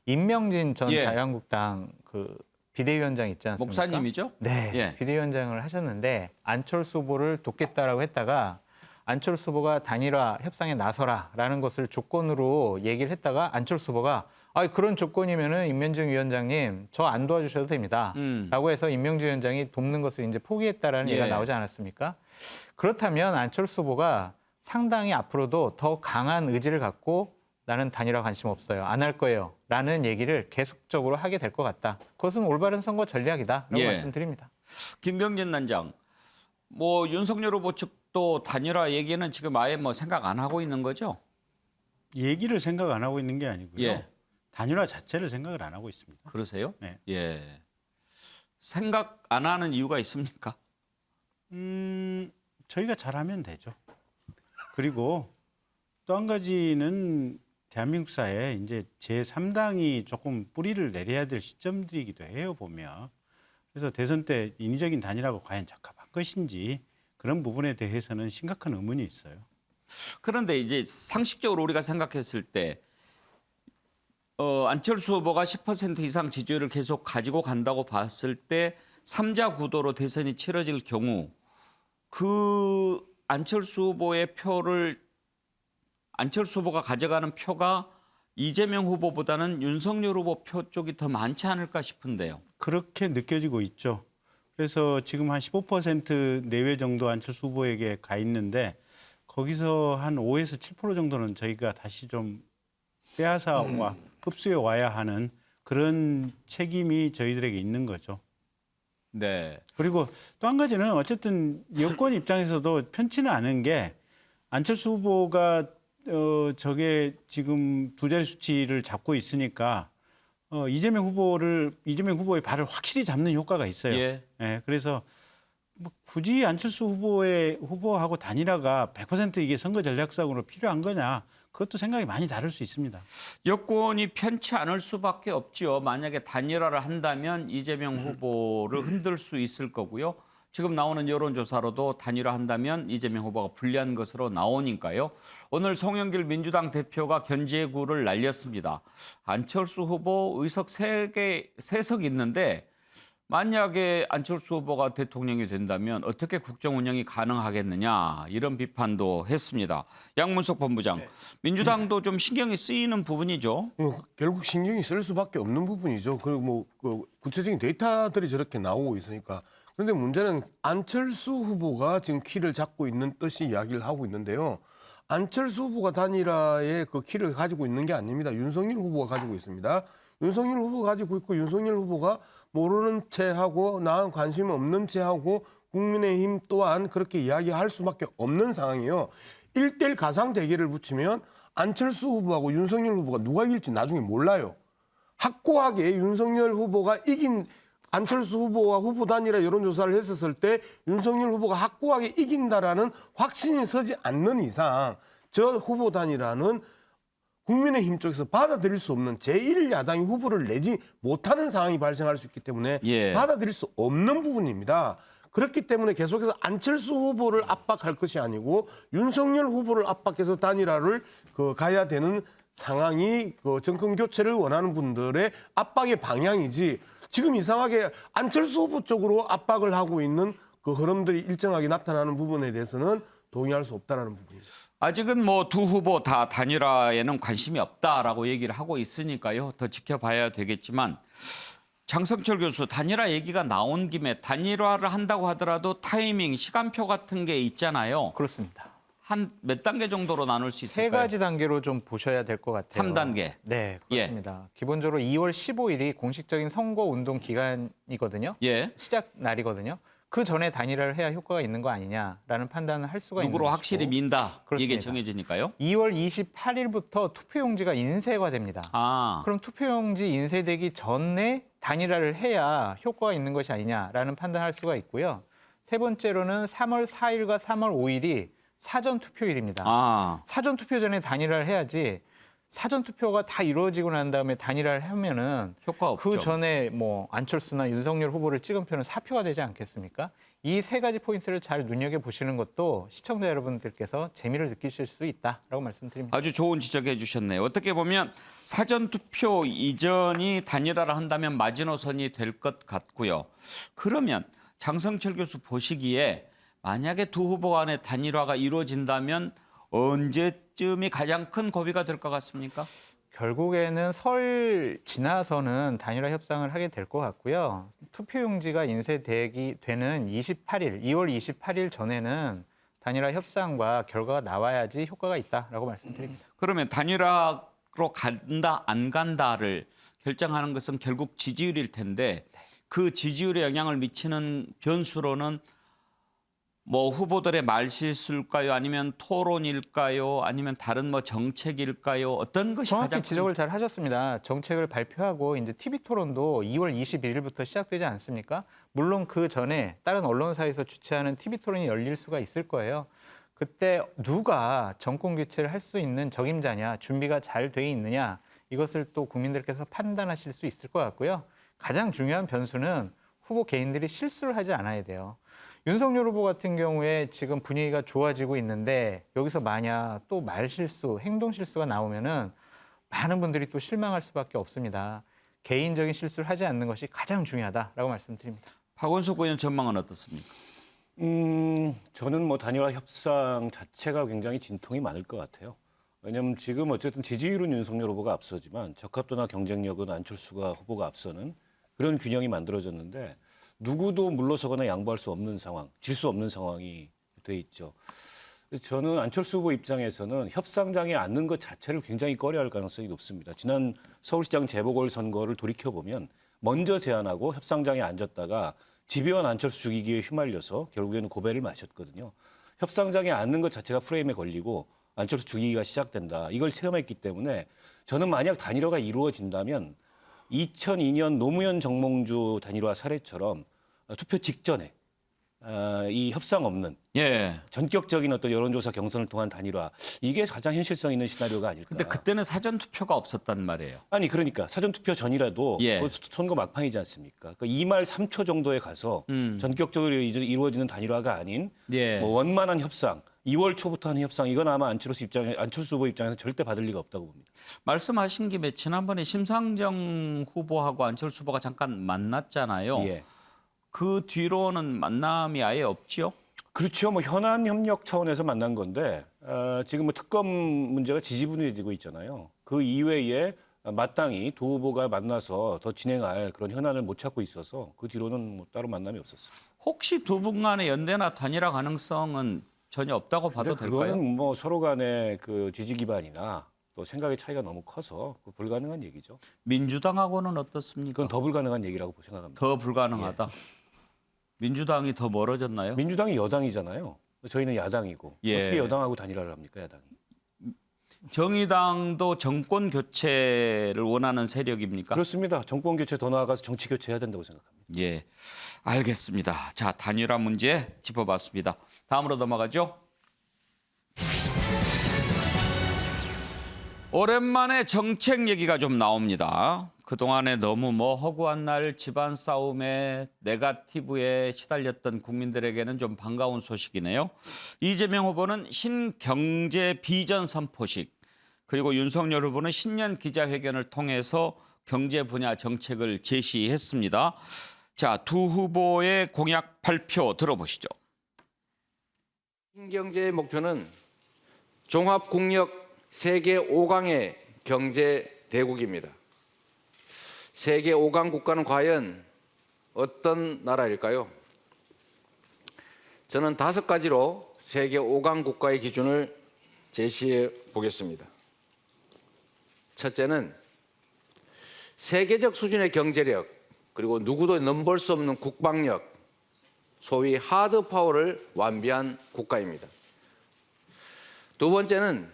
임명진 전 자유한국당 그 비대위원장 있지 않습니까? 목사님이죠? 네, 예. 비대위원장을 하셨는데 안철수 후보를 돕겠다라고 했다가 안철수 후보가 단일화 협상에 나서라라는 것을 조건으로 얘기를 했다가 안철수 후보가 그런 조건이면은 임명진 위원장님 저 안 도와주셔도 됩니다. 라고 해서 임명진 위원장이 돕는 것을 이제 포기했다라는 얘기가 나오지 않았습니까? 그렇다면 안철수 후보가 상당히 앞으로도 더 강한 의지를 갖고 나는 단일화 관심 없어요. 안 할 거예요. 라는 얘기를 계속적으로 하게 될 것 같다. 그것은 올바른 선거 전략이다라고 말씀드립니다. 김병진 난장, 뭐 윤석열 후보 측도 단일화 얘기는 지금 아예 뭐 생각 안 하고 있는 거죠? 얘기를 생각 안 하고 있는 게 아니고요. 예. 단일화 자체를 생각을 안 하고 있습니다. 그러세요? 네. 예. 생각 안 하는 이유가 있습니까? 저희가 잘하면 되죠. 그리고 또 한 가지는 대한민국 사회에 이제 제3당이 조금 뿌리를 내려야 될 시점이기도 해요, 보면. 그래서 대선 때 인위적인 단일화가 과연 적합한 것인지 그런 부분에 대해서는 심각한 의문이 있어요. 그런데 이제 상식적으로 우리가 생각했을 때 안철수 후보가 10% 이상 지지율을 계속 가지고 간다고 봤을 때 3자 구도로 대선이 치러질 경우 그 안철수 후보의 표를 안철수 후보가 가져가는 표가 이재명 후보보다는 윤석열 후보 표 쪽이 더 많지 않을까 싶은데요. 그렇게 느껴지고 있죠. 그래서 지금 한 15% 내외 정도 안철수 후보에게 가 있는데 거기서 한 5에서 7% 정도는 저희가 다시 좀 빼앗아 흡수해 와야 하는 그런 책임이 저희들에게 있는 거죠. 네. 그리고 또 한 가지는 어쨌든 여권 입장에서도 편치는 않은 게 안철수 후보가 저게 지금 두 자리 수치를 잡고 있으니까 이재명 후보의 발을 확실히 잡는 효과가 있어요. 예. 예, 그래서 뭐 굳이 안철수 후보하고 단일화가 100% 이게 선거 전략상으로 필요한 거냐? 그것도 생각이 많이 다를 수 있습니다. 여권이 편치 않을 수밖에 없지요. 만약에 단일화를 한다면 이재명 후보를 흔들 수 있을 거고요. 지금 나오는 여론조사로도 단일화한다면 이재명 후보가 불리한 것으로 나오니까요. 오늘 송영길 민주당 대표가 견제구를 날렸습니다. 안철수 후보 의석 3석 있는데 만약에 안철수 후보가 대통령이 된다면 어떻게 국정 운영이 가능하겠느냐 이런 비판도 했습니다. 양문석 본부장, 민주당도 좀 신경이 쓰이는 부분이죠. 결국 신경이 쓸 수밖에 없는 부분이죠. 그리고 뭐 구체적인 데이터들이 저렇게 나오고 있으니까. 그런데 문제는 안철수 후보가 지금 키를 잡고 있는 뜻이 이야기를 하고 있는데요. 안철수 후보가 단일화의 그 키를 가지고 있는 게 아닙니다. 윤석열 후보가 가지고 있습니다. 윤석열 후보가 가지고 있고 윤석열 후보가 모르는 채하고 나은 관심 없는 채하고 국민의힘 또한 그렇게 이야기할 수밖에 없는 상황이에요. 1대1 가상 대결을 붙이면 안철수 후보하고 윤석열 후보가 누가 이길지 나중에 몰라요. 확고하게 윤석열 후보가 이긴 안철수 후보와 후보 단일화 여론조사를 했었을 때 윤석열 후보가 확고하게 이긴다라는 확신이 서지 않는 이상 저 후보 단일화는 국민의힘 쪽에서 받아들일 수 없는 제1야당이 후보를 내지 못하는 상황이 발생할 수 있기 때문에 받아들일 수 없는 부분입니다. 그렇기 때문에 계속해서 안철수 후보를 압박할 것이 아니고 윤석열 후보를 압박해서 단일화를 가야 되는 상황이 정권 교체를 원하는 분들의 압박의 방향이지 지금 이상하게 안철수 후보 쪽으로 압박을 하고 있는 그 흐름들이 일정하게 나타나는 부분에 대해서는 동의할 수 없다는 부분이죠. 아직은 뭐 두 후보 다 단일화에는 관심이 없다라고 얘기를 하고 있으니까요. 더 지켜봐야 되겠지만 장성철 교수 단일화 얘기가 나온 김에 단일화를 한다고 하더라도 타이밍, 시간표 같은 게 있잖아요. 그렇습니다. 한 몇 단계 정도로 나눌 수 있을까요? 3가지 단계로 좀 보셔야 될 것 같아요. 3단계. 네, 그렇습니다. 기본적으로 2월 15일이 공식적인 선거운동 기간이거든요. 시작 날이거든요. 그 전에 단일화를 해야 효과가 있는 거 아니냐라는 판단을 할 수가 있는 누구로 것이고. 확실히 민다. 그렇습니다. 이게 정해지니까요. 2월 28일부터 투표용지가 인쇄가 됩니다. 그럼 투표용지 인쇄되기 전에 단일화를 해야 효과가 있는 것이 아니냐라는 판단을 할 수가 있고요. 세 번째로는 3월 4일과 3월 5일이 사전 투표일입니다. 사전 투표 전에 단일화를 해야지 사전 투표가 다 이루어지고 난 다음에 단일화를 하면은 효과 없죠. 그 전에 뭐 안철수나 윤석열 후보를 찍은 표는 사표가 되지 않겠습니까? 이 3가지 포인트를 잘 눈여겨 보시는 것도 시청자 여러분들께서 재미를 느끼실 수 있다라고 말씀드립니다. 아주 좋은 지적해 주셨네요. 어떻게 보면 사전 투표 이전이 단일화를 한다면 마지노선이 될 것 같고요. 그러면 장성철 교수 보시기에 만약에 두 후보 간의 단일화가 이루어진다면 언제쯤이 가장 큰 고비가 될 것 같습니까? 결국에는 설 지나서는 단일화 협상을 하게 될 것 같고요. 투표용지가 인쇄되는 2월 28일 전에는 단일화 협상과 결과가 나와야지 효과가 있다라고 말씀드립니다. 그러면 단일화로 간다 안 간다를 결정하는 것은 결국 지지율일 텐데 그 지지율에 영향을 미치는 변수로는 뭐 후보들의 말실수일까요? 아니면 토론일까요? 아니면 다른 뭐 정책일까요? 어떤 것이 정확히 가장 지적을 잘 하셨습니다. 정책을 발표하고 이제 TV 토론도 2월 21일부터 시작되지 않습니까? 물론 그 전에 다른 언론사에서 주최하는 TV 토론이 열릴 수가 있을 거예요. 그때 누가 정권 교체를 할 수 있는 적임자냐, 준비가 잘 돼 있느냐 이것을 또 국민들께서 판단하실 수 있을 것 같고요. 가장 중요한 변수는 후보 개인들이 실수를 하지 않아야 돼요. 윤석열 후보 같은 경우에 지금 분위기가 좋아지고 있는데 여기서 만약 또 말실수, 행동실수가 나오면은 많은 분들이 또 실망할 수밖에 없습니다. 개인적인 실수를 하지 않는 것이 가장 중요하다라고 말씀드립니다. 박원석 의원 전망은 어떻습니까? 저는 뭐 단일화 협상 자체가 굉장히 진통이 많을 것 같아요. 왜냐하면 지금 어쨌든 지지율은 윤석열 후보가 앞서지만 적합도나 경쟁력은 안철수가 후보가 앞서는 그런 균형이 만들어졌는데 누구도 물러서거나 양보할 수 없는 상황, 질 수 없는 상황이 돼 있죠. 저는 안철수 후보 입장에서는 협상장에 앉는 것 자체를 굉장히 꺼려할 가능성이 높습니다. 지난 서울시장 재보궐선거를 돌이켜보면 먼저 제안하고 협상장에 앉았다가 집요한 안철수 죽이기에 휘말려서 결국에는 고배를 마셨거든요. 협상장에 앉는 것 자체가 프레임에 걸리고 안철수 죽이기가 시작된다. 이걸 체험했기 때문에 저는 만약 단일화가 이루어진다면 2002년 노무현 정몽주 단일화 사례처럼 투표 직전에 이 협상 없는 예. 전격적인 어떤 여론조사 경선을 통한 단일화 이게 가장 현실성 있는 시나리오가 아닐까. 근데 그때는 사전 투표가 없었단 말이에요. 아니 그러니까 사전 투표 전이라도 예. 선거 막판이지 않습니까? 그러니까 2말 3초 정도에 가서 전격적으로 이루어지는 단일화가 아닌 예. 뭐 원만한 협상, 2월 초부터 하는 협상 이건 아마 안철수 후보 입장에서 절대 받을 리가 없다고 봅니다. 말씀하신 김에 지난번에 심상정 후보하고 안철수 후보가 잠깐 만났잖아요. 예. 그 뒤로는 만남이 아예 없지요? 그렇죠. 뭐 현안 협력 차원에서 만난 건데 지금 뭐 특검 문제가 지지분해지고 있잖아요. 그 이외에 마땅히 두 후보가 만나서 더 진행할 그런 현안을 못 찾고 있어서 그 뒤로는 뭐 따로 만남이 없었습니다. 혹시 두 분 간의 연대나 단일화 가능성은 전혀 없다고 봐도 될까요? 그거는 뭐 서로 간의 그 지지 기반이나 또 생각의 차이가 너무 커서 불가능한 얘기죠. 민주당하고는 어떻습니까? 그건 더 불가능한 얘기라고 생각합니다. 더 불가능하다. 예. 민주당이 더 멀어졌나요? 민주당이 여당이잖아요. 저희는 야당이고 예. 어떻게 여당하고 단일화를 합니까, 야당이? 정의당도 정권 교체를 원하는 세력입니까? 그렇습니다. 정권 교체 더 나아가서 정치 교체해야 된다고 생각합니다. 예, 알겠습니다. 자, 단일화 문제 짚어봤습니다. 다음으로 넘어가죠. 오랜만에 정책 얘기가 좀 나옵니다. 그동안에 너무 허구한 날 집안 싸움에 네거티브에 시달렸던 국민들에게는 좀 반가운 소식이네요. 이재명 후보는 신경제 비전 선포식, 그리고 윤석열 후보는 신년 기자회견을 통해서 경제 분야 정책을 제시했습니다. 자, 두 후보의 공약 발표 들어보시죠. 신경제의 목표는 종합국력 세계 5강의 경제 대국입니다. 세계 5강 국가는 과연 어떤 나라일까요? 저는 5가지로 세계 5강 국가의 기준을 제시해 보겠습니다. 첫째는 세계적 수준의 경제력, 그리고 누구도 넘볼 수 없는 국방력, 소위 하드 파워를 완비한 국가입니다. 두 번째는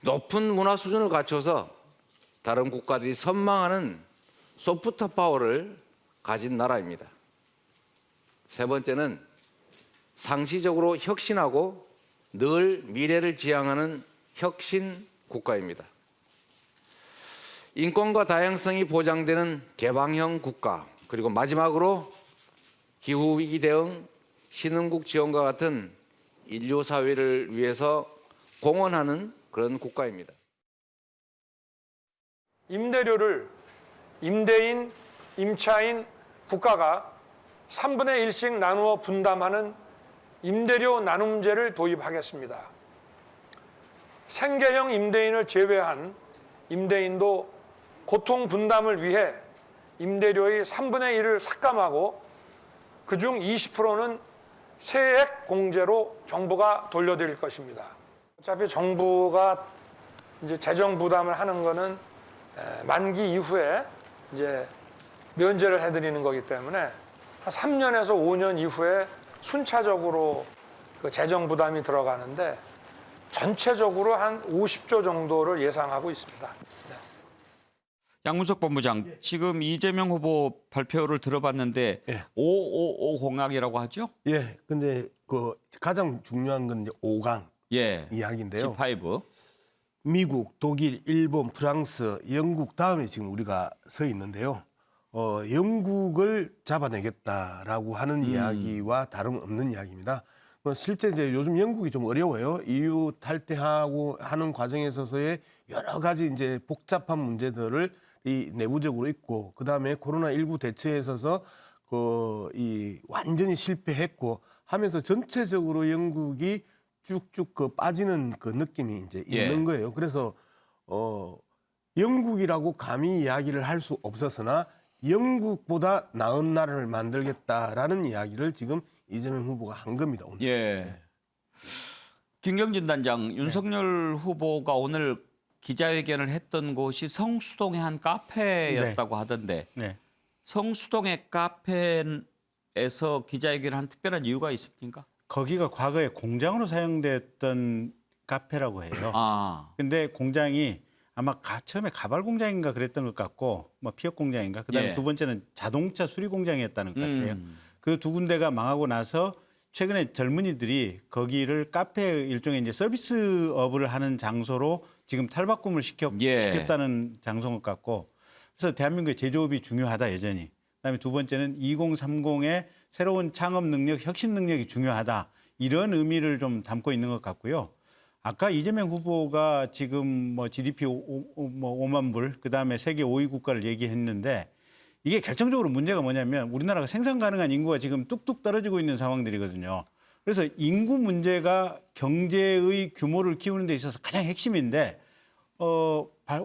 높은 문화 수준을 갖춰서 다른 국가들이 선망하는 소프트 파워를 가진 나라입니다. 세 번째는 상시적으로 혁신하고 늘 미래를 지향하는 혁신 국가입니다. 인권과 다양성이 보장되는 개방형 국가, 그리고 마지막으로 기후위기 대응, 신흥국 지원과 같은 인류 사회를 위해서 공헌하는 그런 국가입니다. 임대료를 임대인, 임차인, 국가가 3분의 1씩 나누어 분담하는 임대료 나눔제를 도입하겠습니다. 생계형 임대인을 제외한 임대인도 고통 분담을 위해 임대료의 3분의 1을 삭감하고 그중 20%는 세액 공제로 정부가 돌려드릴 것입니다. 어차피 정부가 이제 재정 부담을 하는 거는 만기 이후에 이제 면제를 해드리는 거기 때문에 한 3년에서 5년 이후에 순차적으로 그 재정 부담이 들어가는데 전체적으로 한 50조 정도를 예상하고 있습니다. 네. 양문석 본부장, 지금 이재명 후보 발표를 들어봤는데 555 공약이라고 하죠? 예. 근데 그 가장 중요한 건 이제 5강 이야기인데요. G5. 미국, 독일, 일본, 프랑스, 영국 다음에 지금 우리가 서 있는데요. 영국을 잡아내겠다라고 하는 이야기와 다름없는 이야기입니다. 실제 이제 요즘 영국이 좀 어려워요. EU 탈퇴하고 하는 과정에 있어서의 여러 가지 이제 복잡한 문제들을 이 내부적으로 있고, 그 다음에 코로나19 대처에 있어서 이 완전히 실패했고 하면서 전체적으로 영국이 쭉쭉 빠지는 그 느낌이 이제 있는 거예요. 그래서 영국이라고 감히 이야기를 할 수 없었으나 영국보다 나은 나라를 만들겠다라는 이야기를 지금 이재명 후보가 한 겁니다. 오늘. 예. 김경진 단장, 윤석열 후보가 오늘 기자회견을 했던 곳이 성수동의 한 카페였다고 하던데 성수동의 카페에서 기자회견을 한 특별한 이유가 있습니까? 거기가 과거에 공장으로 사용됐던 카페라고 해요. 근데 공장이 아마 처음에 가발 공장인가 그랬던 것 같고, 뭐 피혁 공장인가. 그다음에 두 번째는 자동차 수리 공장이었다는 것 같아요. 그 두 군데가 망하고 나서 최근에 젊은이들이 거기를 카페 일종의 이제 서비스업을 하는 장소로 지금 탈바꿈을 시켰다는 장소인 것 같고, 그래서 대한민국의 제조업이 중요하다 여전히. 그다음에 두 번째는 2030의 새로운 창업 능력, 혁신 능력이 중요하다. 이런 의미를 좀 담고 있는 것 같고요. 아까 이재명 후보가 지금 뭐 GDP 5만 불, 그다음에 세계 5위 국가를 얘기했는데 이게 결정적으로 문제가 뭐냐면 우리나라가 생산 가능한 인구가 지금 뚝뚝 떨어지고 있는 상황들이거든요. 그래서 인구 문제가 경제의 규모를 키우는 데 있어서 가장 핵심인데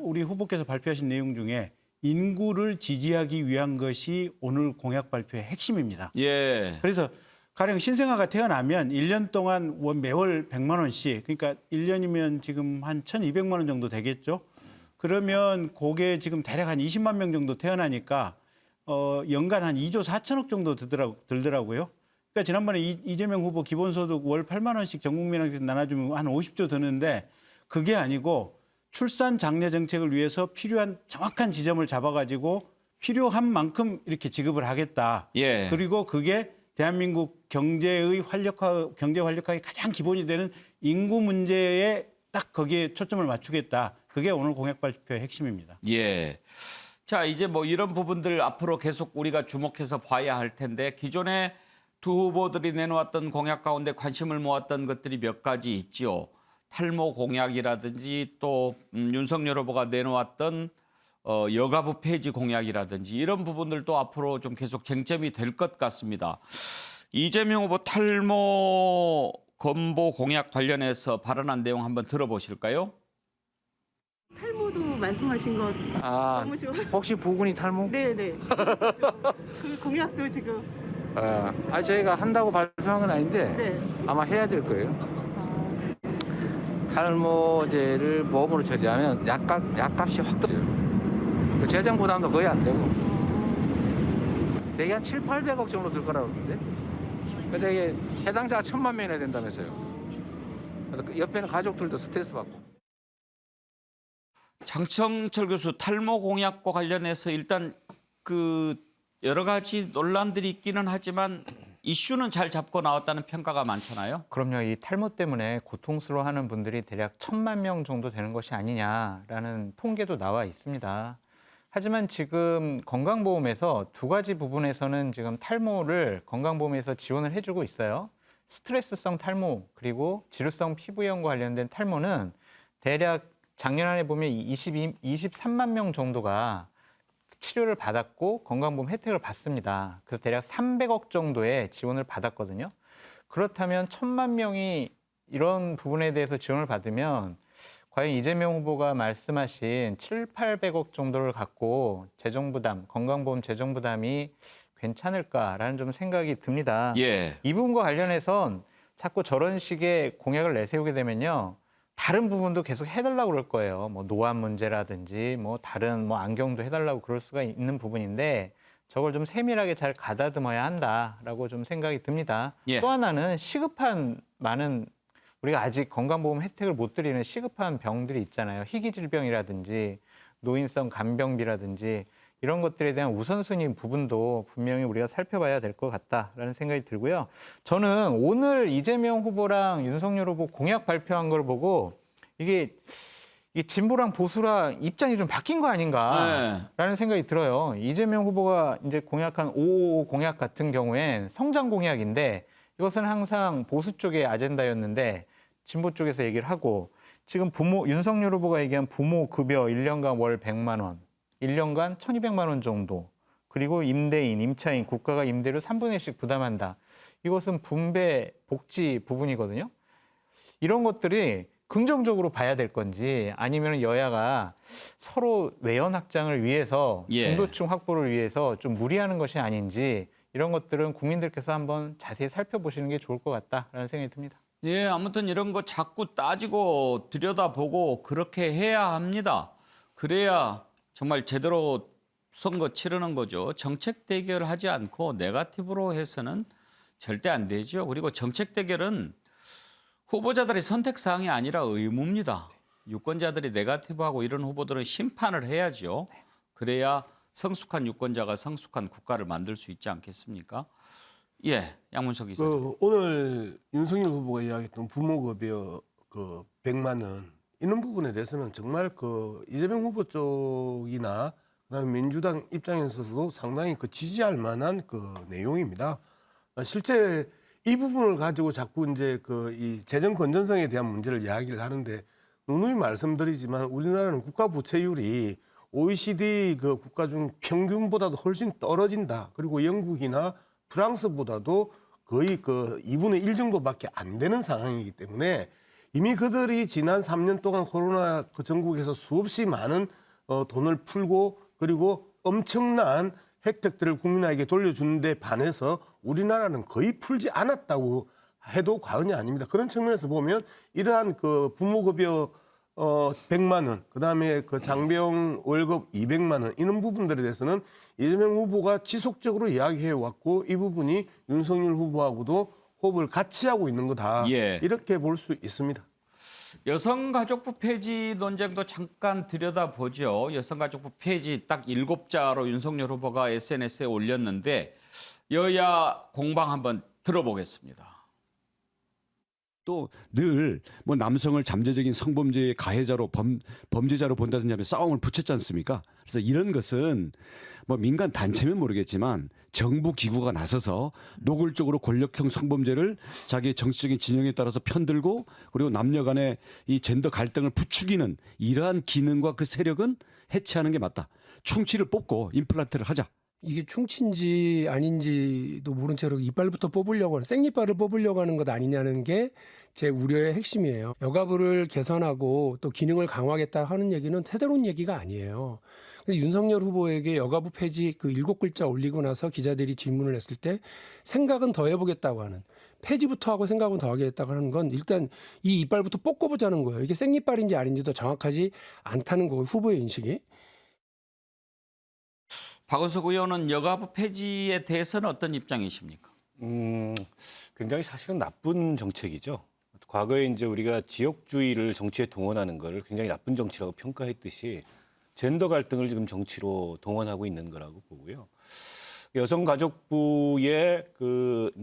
우리 후보께서 발표하신 내용 중에 인구를 지지하기 위한 것이 오늘 공약 발표의 핵심입니다. 예. 그래서 가령 신생아가 태어나면 1년 동안 매월 100만 원씩, 그러니까 1년이면 지금 한 1,200만 원 정도 되겠죠. 그러면 그게 지금 대략 한 20만 명 정도 태어나니까 연간 한 2조 4천억 정도 들더라고요. 그러니까 지난번에 이재명 후보 기본소득 월 8만 원씩 전 국민한테 나눠주면 한 50조 드는데 그게 아니고 출산 장려 정책을 위해서 필요한 정확한 지점을 잡아가지고 필요한 만큼 이렇게 지급을 하겠다. 예. 그리고 그게 대한민국 경제 활력화의 가장 기본이 되는 인구 문제에 딱 거기에 초점을 맞추겠다. 그게 오늘 공약 발표의 핵심입니다. 예. 자, 이제 뭐 이런 부분들 앞으로 계속 우리가 주목해서 봐야 할 텐데 기존에 두 후보들이 내놓았던 공약 가운데 관심을 모았던 것들이 몇 가지 있지요. 탈모 공약이라든지 또 윤석열 후보가 내놓았던 여가부 폐지 공약이라든지 이런 부분들도 앞으로 좀 계속 쟁점이 될 것 같습니다. 이재명 후보 탈모 건보 공약 관련해서 발언한 내용 한번 들어보실까요? 탈모도 말씀하신 거 너무 좋아요. 혹시 부군이 탈모? 네네. 그 공약도 지금. 저희가 한다고 발표한 건 아닌데 네. 아마 해야 될 거예요. 탈모제를 보험으로 처리하면 약값이 확 떨어져요. 재정 부담도 거의 안 되고 대개 한 7, 800억 정도 들 거라고 그러는데 근데 이게 해당자가 1,000만 명이나 된다면서요. 그래서 그 옆에는 가족들도 스트레스 받고. 장청철 교수, 탈모 공약과 관련해서 일단 그 여러 가지 논란들이 있기는 하지만 이슈는 잘 잡고 나왔다는 평가가 많잖아요. 그럼요. 이 탈모 때문에 고통스러워하는 분들이 대략 1,000만 명 정도 되는 것이 아니냐라는 통계도 나와 있습니다. 하지만 지금 건강보험에서 두 가지 부분에서는 지금 탈모를 건강보험에서 지원을 해주고 있어요. 스트레스성 탈모 그리고 지루성 피부염과 관련된 탈모는 대략 작년 안에 보면 23만 명 정도가 치료를 받았고 건강보험 혜택을 받습니다. 그래서 대략 300억 정도의 지원을 받았거든요. 그렇다면 1,000만 명이 이런 부분에 대해서 지원을 받으면 과연 이재명 후보가 말씀하신 7, 800억 정도를 갖고 재정부담, 건강보험 재정부담이 괜찮을까라는 좀 생각이 듭니다. 예. 이 부분과 관련해선 자꾸 저런 식의 공약을 내세우게 되면요. 다른 부분도 계속 해달라고 그럴 거예요. 뭐 노안 문제라든지 뭐 다른 뭐 안경도 해달라고 그럴 수가 있는 부분인데 저걸 좀 세밀하게 잘 가다듬어야 한다라고 좀 생각이 듭니다. 예. 또 하나는 시급한 많은 우리가 아직 건강보험 혜택을 못 드리는 시급한 병들이 있잖아요. 희귀질병이라든지 노인성 간병비라든지 이런 것들에 대한 우선순위 부분도 분명히 우리가 살펴봐야 될 것 같다라는 생각이 들고요. 저는 오늘 이재명 후보랑 윤석열 후보 공약 발표한 걸 보고 이게 진보랑 보수랑 입장이 좀 바뀐 거 아닌가라는 생각이 들어요. 이재명 후보가 이제 공약한 555 공약 같은 경우엔 성장 공약인데 이것은 항상 보수 쪽의 아젠다였는데 진보 쪽에서 얘기를 하고 지금 윤석열 후보가 얘기한 부모 급여 1년간 월 100만 원, 1년간 1,200만 원 정도, 그리고 임대인, 임차인, 국가가 임대료 3분의 1씩 부담한다. 이것은 분배, 복지 부분이거든요. 이런 것들이 긍정적으로 봐야 될 건지 아니면 여야가 서로 외연 확장을 위해서 중도층 확보를 위해서 좀 무리하는 것이 아닌지 이런 것들은 국민들께서 한번 자세히 살펴보시는 게 좋을 것 같다라는 생각이 듭니다. 예, 아무튼 이런 거 자꾸 따지고 들여다보고 그렇게 해야 합니다. 그래야 정말 제대로 선거 치르는 거죠. 정책 대결하지 않고 네거티브로 해서는 절대 안 되죠. 그리고 정책 대결은 후보자들의 선택사항이 아니라 의무입니다. 유권자들이 네거티브하고 이런 후보들은 심판을 해야죠. 그래야 성숙한 유권자가 성숙한 국가를 만들 수 있지 않겠습니까? 예, 양문석 기자님. 오늘 윤석열 후보가 이야기했던 부모급여 100만 원 이런 부분에 대해서는 정말 이재명 후보 쪽이나 그다음에 민주당 입장에서도 상당히 지지할 만한 내용입니다. 실제 이 부분을 가지고 자꾸 이제 이 재정 건전성에 대한 문제를 이야기를 하는데 누누이 말씀드리지만 우리나라는 국가 부채율이 OECD 국가 중 평균보다도 훨씬 떨어진다. 그리고 영국이나 프랑스보다도 거의 2분의 1 정도밖에 안 되는 상황이기 때문에 이미 그들이 지난 3년 동안 코로나 전국에서 수없이 많은 돈을 풀고 그리고 엄청난 혜택들을 국민에게 돌려주는 데 반해서 우리나라는 거의 풀지 않았다고 해도 과언이 아닙니다. 그런 측면에서 보면 이러한 부모급여 100만 원, 그다음에 장병 월급 200만 원 이런 부분들에 대해서는 이재명 후보가 지속적으로 이야기해 왔고 이 부분이 윤석열 후보하고도 호흡을 같이 하고 있는 거다. 예. 이렇게 볼 수 있습니다. 여성가족부 폐지 논쟁도 잠깐 들여다보죠. 여성가족부 폐지 딱 7자로 윤석열 후보가 SNS에 올렸는데 여야 공방 한번 들어보겠습니다. 또 늘 뭐 남성을 잠재적인 성범죄의 가해자로 범죄자로 본다든지 하면 싸움을 붙였지 않습니까? 그래서 이런 것은 뭐 민간 단체면 모르겠지만 정부 기구가 나서서 노골적으로 권력형 성범죄를 자기의 정치적인 진영에 따라서 편들고 그리고 남녀 간의 이 젠더 갈등을 부추기는 이러한 기능과 그 세력은 해체하는 게 맞다. 충치를 뽑고 임플란트를 하자. 이게 충치인지 아닌지도 모른 채로 이빨부터 뽑으려고 하는 생이빨을 뽑으려고 하는 것 아니냐는 게 제 우려의 핵심이에요. 여가부를 개선하고 또 기능을 강화하겠다 하는 얘기는 새로운 얘기가 아니에요. 근데 윤석열 후보에게 여가부 폐지 7글자 올리고 나서 기자들이 질문을 했을 때 생각은 더 해보겠다고 하는 폐지부터 하고 생각은 더 하겠다고 하는 건 일단 이 이빨부터 뽑고 보자는 거예요. 이게 생이빨인지 아닌지도 정확하지 않다는 거고 후보의 인식이. 박원석 의원은 여가부 폐지에 대해서는 어떤 입장이십니까? 굉장히 사실은 나쁜 정책이죠. 과거에 이제 우리가 지역주의를 정치에 동원하는 걸 굉장히 나쁜 정치라고 평가했듯이 젠더 갈등을 지금 정치로 동원하고 있는 거라고 보고요. 여성가족부의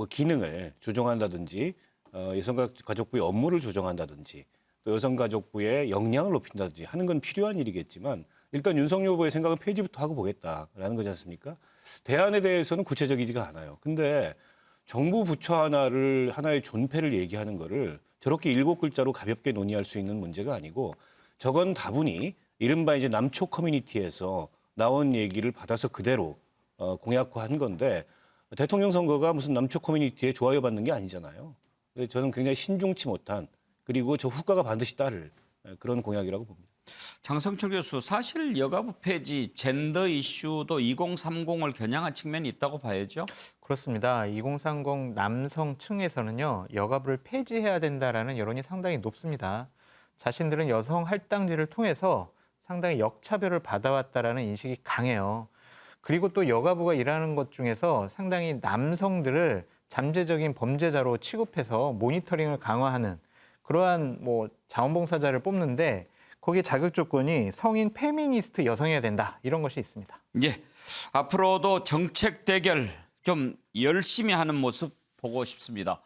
기능을 조정한다든지, 여성가족부의 업무를 조정한다든지, 또 여성가족부의 역량을 높인다든지 하는 건 필요한 일이겠지만 일단 윤석열 후보의 생각은 폐지부터 하고 보겠다라는 거지 않습니까? 대안에 대해서는 구체적이지가 않아요. 근데 정부 부처 하나의 존폐를 얘기하는 거를 저렇게 7글자로 가볍게 논의할 수 있는 문제가 아니고 저건 다분히 이른바 이제 남초 커뮤니티에서 나온 얘기를 받아서 그대로 공약화한 건데 대통령 선거가 무슨 남초 커뮤니티에 좋아요 받는 게 아니잖아요. 저는 굉장히 신중치 못한 그리고 저 후과가 반드시 따를 그런 공약이라고 봅니다. 장성철 교수, 사실 여가부 폐지, 젠더 이슈도 2030을 겨냥한 측면이 있다고 봐야죠? 그렇습니다. 2030 남성층에서는요. 여가부를 폐지해야 된다라는 여론이 상당히 높습니다. 자신들은 여성 할당제를 통해서 상당히 역차별을 받아왔다라는 인식이 강해요. 그리고 또 여가부가 일하는 것 중에서 상당히 남성들을 잠재적인 범죄자로 취급해서 모니터링을 강화하는 그러한 자원봉사자를 뽑는데 거기에 자격 조건이 성인 페미니스트 여성이어야 된다. 이런 것이 있습니다. 예, 앞으로도 정책 대결 좀 열심히 하는 모습 보고 싶습니다.